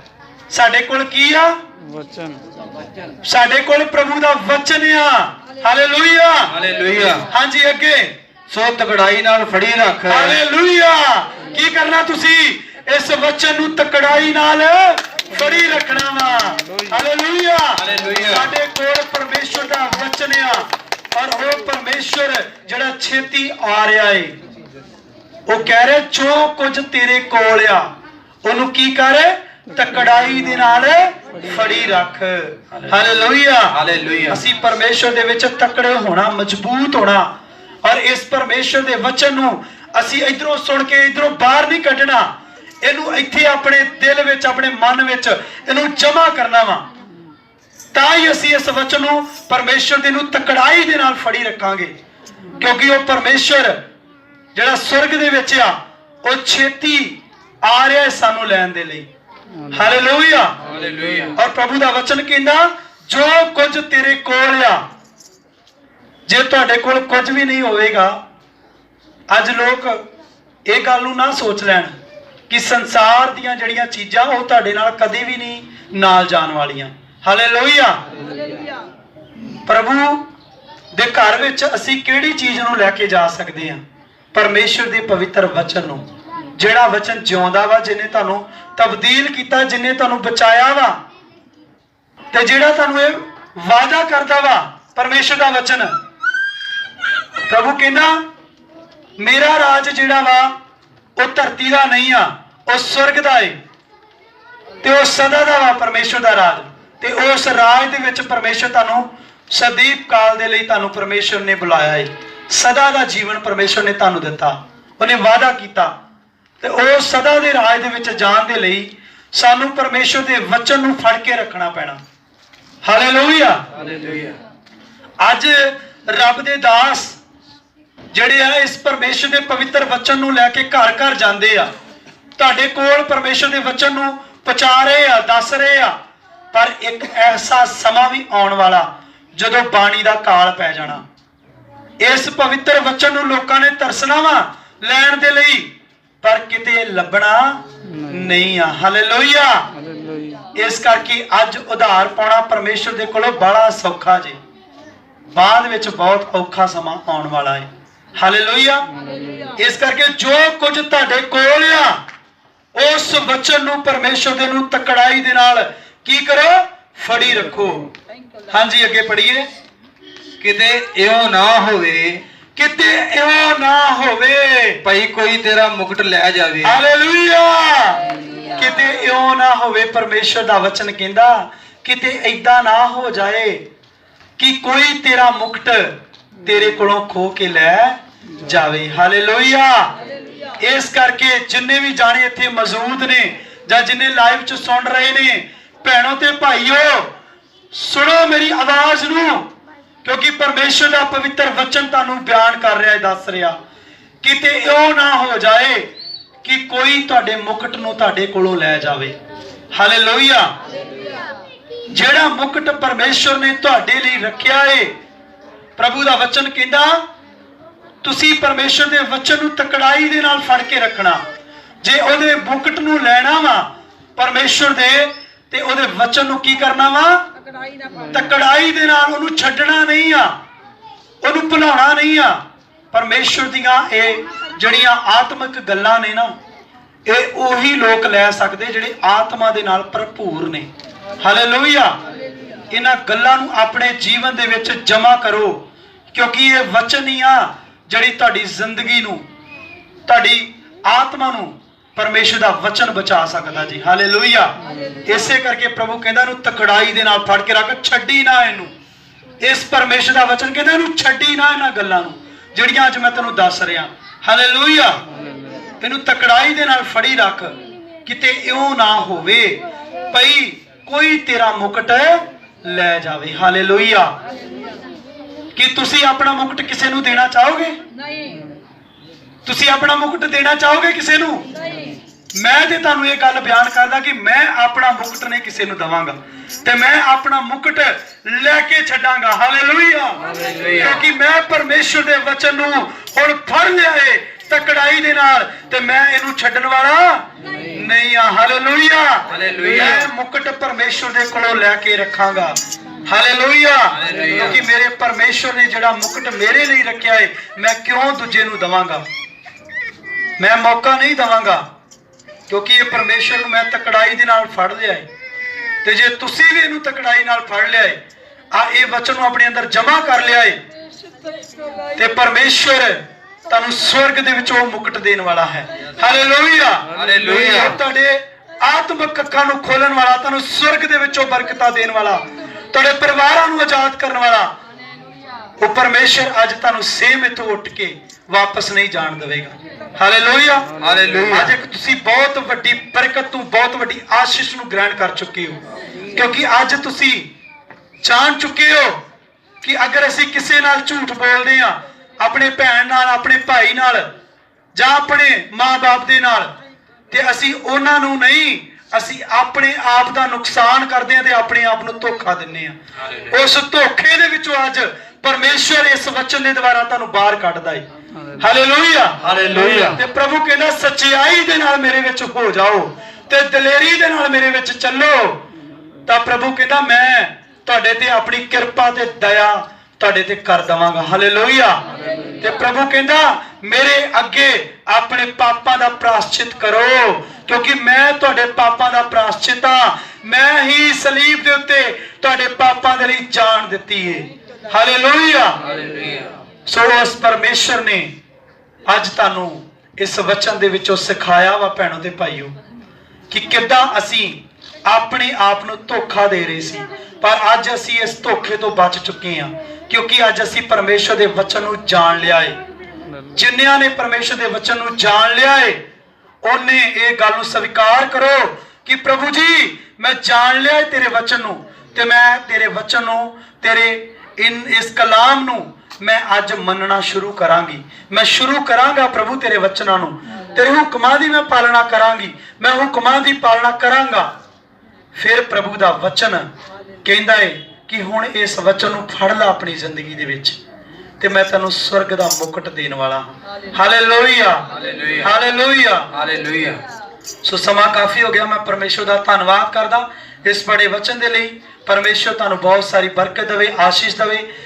ਸਾਡੇ ਕੋਲ ਕੀ ਆ? ਵਚਨ। ਸਾਡੇ ਕੋਲ ਪ੍ਰਭੂ ਦਾ ਵਚਨ ਆ। ਹਾਲੇਲੂਇਆ। ਹਾਲੇਲੂਇਆ। ਹਾਂਜੀ ਅੱਗੇ। ਸੋ ਤਕੜਾਈ ਨਾਲ ਫੜੀ ਰੱਖ। ਹਾਲੇਲੂਇਆ। ਕੀ ਕਰਨਾ ਤੁਸੀਂ? ਇਸ ਵਚਨ ਨੂੰ ਤਕੜਾਈ ਨਾਲ ਫੜੀ ਰੱਖਣਾ ਵਾ। ਹਾਲੇਲੂਇਆ। ਹਾਲੇਲੂਇਆ। ਸਾਡੇ ਕੋਲ ਪਰਮੇਸ਼ਰ ਦਾ ਵਚਨ ਆ ਔਰ ਉਹ ਪਰਮੇਸ਼ਰ ਜਿਹੜਾ ਛੇਤੀ ਆ ਰਿਹਾ ਏ, ਉਹ ਕਹਿ ਰਿਹਾ ਜੋ ਕੁਝ ਤੇਰੇ ਕੋਲ ਆ ਉਹਨੂੰ ਕੀ ਕਰ? ਤਕੜਾਈ ਦੇ ਨਾਲ ਫੜੀ ਰੱਖ। ਹਾਲੇਲੂਇਆ। ਹਾਲੇਲੂਇਆ। ਅਸੀਂ ਪਰਮੇਸ਼ਰ ਦੇ ਵਿੱਚ ਤਕੜੇ ਹੋਣਾ, ਮਜ਼ਬੂਤ ਹੋਣਾ ਔਰ ਇਸ ਪਰਮੇਸ਼ਰ ਦੇ ਵਚਨ ਨੂੰ ਅਸੀਂ ਇਧਰੋਂ ਸੁਣ ਕੇ ਇਧਰੋਂ ਬਾਹਰ ਨਹੀਂ ਕੱਢਣਾ। ਇਹਨੂੰ ਇੱਥੇ ਆਪਣੇ ਦਿਲ ਵਿੱਚ, ਆਪਣੇ ਮਨ ਵਿੱਚ ਇਹਨੂੰ ਜਮਾ ਕਰਨਾ ਵਾ। ਤਾਂ ਹੀ ਅਸੀਂ ਇਸ ਵਚਨ ਨੂੰ, ਪਰਮੇਸ਼ਰ ਦੇ ਨੂੰ ਤਕੜਾਈ ਦੇ ਨਾਲ ਫੜੀ ਰੱਖਾਂਗੇ, ਕਿਉਂਕਿ ਉਹ ਪਰਮੇਸ਼ਰ ਜਿਹੜਾ ਸਵਰਗ ਦੇ ਵਿੱਚ ਆ ਉਹ ਛੇਤੀ ਆ ਰਿਹਾ ਹੈ ਸਾਨੂੰ ਲੈਣ ਦੇ ਲਈ। ਹਾਲੇਲੂਇਆ। ਹਾਲੇਲੂਇਆ। ਔਰ ਪ੍ਰਭੂ ਦਾ ਵਚਨ ਕਹਿੰਦਾ ਜੋ ਕੁਝ ਤੇਰੇ ਕੋਲ ਆ। ਜੇ ਤੁਹਾਡੇ ਕੋਲ ਕੁਝ ਵੀ ਨਹੀਂ ਹੋਵੇਗਾ, ਅੱਜ ਲੋਕ ਇਹ ਗੱਲ ਨੂੰ ਨਾ ਸੋਚ ਲੈਣ ਕਿ ਸੰਸਾਰ ਦੀਆਂ ਜਿਹੜੀਆਂ ਚੀਜ਼ਾਂ ਉਹ ਤੁਹਾਡੇ ਨਾਲ ਕਦੇ ਵੀ ਨਹੀਂ ਨਾਲ ਜਾਣ ਵਾਲੀਆਂ। ਹਾਲੇਲੂਇਆ। ਪ੍ਰਭੂ ਦੇ ਘਰ ਵਿੱਚ ਅਸੀਂ ਕਿਹੜੀ ਚੀਜ਼ ਨੂੰ ਲੈ ਕੇ ਜਾ ਸਕਦੇ ਹਾਂ? ਪਰਮੇਸ਼ਰ ਦੇ ਪਵਿੱਤਰ ਵਚਨ ਨੂੰ, ਜਿਹੜਾ ਵਚਨ ਜਿਉਂਦਾ ਵਾ, ਜਿਹਨੇ ਤੁਹਾਨੂੰ ਤਬਦੀਲ ਕੀਤਾ, ਜਿਹਨੇ ਤੁਹਾਨੂੰ ਬਚਾਇਆ ਵਾ ਤੇ ਜਿਹੜਾ ਤੁਹਾਨੂੰ ਇਹ ਵਾਅਦਾ ਕਰਦਾ ਵਾ। ਪਰਮੇਸ਼ਰ ਦਾ ਵਚਨ, ਪ੍ਰਭੂ ਕਹਿੰਦਾ ਮੇਰਾ ਰਾਜ ਜਿਹੜਾ ਵਾ ਉਹ ਧਰਤੀ ਦਾ ਨਹੀਂ ਆ, ਉਹ ਸਵਰਗ ਦਾ ਏ ਤੇ ਉਹ ਸਦਾ ਦਾ ਵਾ। ਪਰਮੇਸ਼ਰ ਦਾ ਰਾਜ, ਤੇ ਉਸ ਰਾਜ ਦੇ ਵਿੱਚ ਪਰਮੇਸ਼ਰ ਤੁਹਾਨੂੰ ਸਦੀਪ ਕਾਲ ਦੇ ਲਈ ਤੁਹਾਨੂੰ ਪਰਮੇਸ਼ਰ ਨੇ ਬੁਲਾਇਆ ਏ। ਸਦਾ ਦਾ ਜੀਵਨ ਪਰਮੇਸ਼ਰ ਨੇ ਤੁਹਾਨੂੰ ਦਿੱਤਾ, ਉਹਨੇ ਵਾਅਦਾ ਕੀਤਾ ਤੇ ਉਹ ਸਦਾ ਦੇ ਰਾਜ ਦੇ ਵਿੱਚ ਜਾਣ ਦੇ ਲਈ ਸਾਨੂੰ ਪਰਮੇਸ਼ਰ ਦੇ ਵਚਨ ਨੂੰ ਫੜ ਕੇ ਰੱਖਣਾ ਪੈਣਾ। ਹਾਲੇਲੂਇਆ। ਹਾਲੇਲੂਇਆ। ਅੱਜ ਰੱਬ ਦੇ ਦਾਸ ਜਿਹੜੇ ਆ ਇਸ ਪਰਮੇਸ਼ਰ ਦੇ ਪਵਿੱਤਰ ਵਚਨ ਨੂੰ ਲੈ ਕੇ ਘਰ ਘਰ ਜਾਂਦੇ ਆ, ਤੁਹਾਡੇ ਕੋਲ ਪਰਮੇਸ਼ਰ ਦੇ ਵਚਨ ਨੂੰ ਪਹੁੰਚਾ ਰਹੇ ਆ, ਦੱਸ ਰਹੇ ਆ। ਪਰ ਇੱਕ ਐਸਾ ਸਮਾਂ ਵੀ ਆਉਣ ਵਾਲਾ ਜਦੋਂ ਬਾਣੀ ਦਾ ਕਾਲ ਪੈ ਜਾਣਾ। ਇਸ ਪਵਿੱਤਰ ਵਚਨ ਨੂੰ ਲੋਕਾਂ ਨੇ ਤਰਸਣਾ ਵਾ ਲੈਣ ਦੇ ਲਈ, ਪਰ ਕਿਤੇ ਲੱਭਣਾ ਨਹੀਂ ਆ। ਹਾਲੇਲੂਇਆ। ਹਾਲੇਲੂਇਆ। ਇਸ ਕਰਕੇ ਅੱਜ ਉਧਾਰ ਪਾਉਣਾ ਪਰਮੇਸ਼ਰ ਦੇ ਕੋਲੋਂ ਬੜਾ ਸੌਖਾ ਜੇ, ਬਾਅਦ ਵਿੱਚ ਬਹੁਤ ਔਖਾ ਸਮਾਂ ਆਉਣ ਵਾਲਾ ਹੈ। ਹਾਲੇਲੂਇਆ। ਇਸ ਕਰਕੇ ਜੋ ਕੁਝ ਤੁਹਾਡੇ ਕੋਲ ਆ ਉਸ ਵਚਨ ਨੂੰ, ਪਰਮੇਸ਼ਰ ਦੇ ਨੂੰ ਤਕੜਾਈ ਦੇ ਨਾਲ ਕੀ ਕਰੋ? ਫੜੀ ਰੱਖੋ। ਹਾਂਜੀ ਅੱਗੇ ਪੜ੍ਹੀਏ। ਕਿਤੇ ਇਉਂ ਨਾ ਹੋਵੇ, ਕਿਤੇ ਇਉਂ ਨਾ ਹੋਵੇ ਭਈ ਕੋਈ ਤੇਰਾ ਮੁਕਟ ਲੈ ਜਾਵੇ। ਹਾਲੇਲੂਇਆ। ਕਿਤੇ ਇਉਂ ਨਾ ਹੋਵੇ, ਪਰਮੇਸ਼ਰ ਦਾ ਵਚਨ ਕਹਿੰਦਾ किते ऐदा ना हो जाए कि कोई तेरा मुकुट तेरे कोलों खो के लै जावे। हालेलुया। इस करके जिन्ने भी जाने इत्थे मौजूद ने जां जिन्ने लाइव च सुन रहे ने, भैणों ते भाईओ, सुनो मेरी आवाज नूं, क्योंकि परमेश्वर का पवित्र वचन तुहानूं बयान कर रहा है, दस रहा किते इहो ना हो जाए कि कोई तुहाडे मुकुट नूं तुहाडे कोलों लै जावे। हालेलुया। जेड़ा मुकुट परमेश्वर ने तुहाडे लई रखिया है, प्रभु दा वचन कहंदा तुसी परमेश्वर दे वचन नूं तकड़ाई दे नाल फड़ के रखना। जे ओहदे मुकुट नूं लैना वा परमेश्वर दे, ते ओहदे वचन नूं की करना वा? तकड़ाई दे नाल ओहनूं छड्डना नहीं आ, ओहनूं भुलाउणा नहीं आ। परमेश्वर दियां ਇਹ ਜਿਹੜੀਆਂ ਆਤਮਿਕ ਗੱਲਾਂ ਨੇ ਨਾ, ਇਹ ਉਹੀ ਲੋਕ ਲੈ ਸਕਦੇ ਜਿਹੜੇ ਆਤਮਾ ਦੇ ਨਾਲ ਭਰਪੂਰ ਨੇ। ਹਾਲੇਲੂਇਆ। ਇਹਨਾਂ ਗੱਲਾਂ ਨੂੰ ਆਪਣੇ ਜੀਵਨ ਦੇ ਵਿੱਚ ਜਮਾ ਕਰੋ, ਕਿਉਂਕਿ ਇਹ ਵਚਨ ਹੀ ਆ ਜਿਹੜੀ ਤੁਹਾਡੀ ਜ਼ਿੰਦਗੀ ਨੂੰ, ਤੁਹਾਡੀ ਆਤਮਾ ਨੂੰ परमेश्वर का वचन बचा सकता जी। हालेलुया। इसे करके प्रभु कहता इहनूं तकड़ाई दे नाल फड़ के रख, छड्डी ना इहनूं। इस परमेश्वर का वचन कहता इहनूं छड्डी ना इन्हां गल्लां नूं जिहड़ियां अज मैं तैनूं दस रहा। हालेलुया। इहनूं तकड़ाई दे नाल फड़ी रख, किते इउं ना होवे भई कोई तेरा मुकुट लै जावे। हालेलुया। कि तुसी अपना मुकुट किसे नूं देना चाहोगे? नहीं। तुसी अपना मुकुट देना चाहोगे किसे नूं? मैं ते तुहानूं ये गल बयान करदा कि मैं अपना मुकुट नहीं किसे नूं दवांगा, ते मैं अपना मुकुट लैके छड्डांगा। हालेलुया। क्योंकि मैं परमेश्वर दे वचन नूं हुण फड़ लिया है तकड़ाई दे नाल, ते मैं इहनूं छड्डण वाला नहीं आ। हालेलुया। मैं मुकुट परमेश्वर दे कोलों लैके रखांगा। हालेलुया। क्योंकि मेरे परमेश्वर ने जिहड़ा मुकुट मेरे लिए रखिया है, मैं क्यों दूजे नूं दवांगा? मैं मौका नहीं दवांगा, क्योंकि ये परमेश्वर मैं तकड़ाई दे नाल फड़ लिया है। ते जे तुसी भी इहनूं तकड़ाई नाल फड़ लिया है, आ ये वचन नूं अपने अंदर जमा कर लिया है, ते परमेश्वर तुहानूं स्वर्ग दे विच ओह मुकुट देण वाला है। हालेलुया। हालेलुया। तुहाडे आत्मिक अखां नूं खोलण वाला, तुहानूं स्वर्ग दे विचों बरकतां देण वाला, तुहाडे परिवारां नूं आजाद करन वाला वो परमेश्वर अज तुहानूं सेम इत्थों उठ के वापस नहीं जान देवेगा। हालेलुया। हालेलुया। अज एक तुसी बहुत वड्डी बरकत तों, बहुत वड्डी आशीष नूं ग्रहण कर चुके हो, क्योंकि अज तुसी जान चुके हो कि अगर असीं किसे नाल झूठ बोलदे हां, अपने भैन नाल, अपने भाई नाल, जां अपने मां बाप दे नाल, ते असीं उहनां नूं नहीं, असीं अपने आप दा नुकसान करदे हां ते अपने आप नूं धोखा दिंदे हां। उस धोखे दे विचों अज परमेश्वर इस वचन दे द्वारा तुहानूं बाहर कढदा है। हालेलुया। हालेलुया। ते प्रभु कहंदा सच्चाई दे नाल मेरे विच हो जाओ ते दलेरी दे नाल मेरे विच चलो, तां प्रभु कहंदा मैं तुहाडे ते अपनी किरपा ते दया तुहाडे ते कर दवांगा। हालेलुया। ते प्रभु कहंदा मेरे अगे अपने पापां दा प्रायश्चित करो, क्योंकि मैं तुहाडे पापां दा प्रायश्चित हां। मैं ही सलीब दे उत्ते तुहाडे पापां दे लई जान दित्ती है। हालेलुया। सो उस परमेश्वर ने अज तुहानूं इस वचन दे विचों सिखाया वा भैणों ते भाईओ कि किद्दां असीं अपने आप नूं धोखा दे रहे सी, पर अज असीं इस धोखे तो बच चुके हां, क्योंकि अज असीं परमेश्वर दे वचन नूं जान लिया है। जिन्नियां ने परमेश्वर दे वचन नूं जान लिया है, उन्हें ये गल नूं स्वीकार करो कि प्रभु जी मैं जान लिया है तेरे वचन नूं, ते मैं तेरे वचन नूं, तेरे इस कलाम नूं मैं अज मनना शुरू करांगी। मैं शुरू करांगा प्रभु तेरे वचनां नूं, तेरे हुक्मां दी मैं पालना करांगी, मैं हुक्मां दी पालना करांगा। फिर प्रभु दा वचन कहंदा है कि हुण इस वचन नूं फड़ ला अपनी जिंदगी दे विच, ते मैं तैनूं स्वर्ग दा मुकुट देण वाला हां। हालेलुया। हालेलुया। हालेलुया। सो समा काफी हो गया। मैं परमेश्वर दा धन्नवाद करदा इस बड़े वचन दे लई। परमेश्वर तुहानूं बहुत सारी बरकत देवे, आशीष देवे।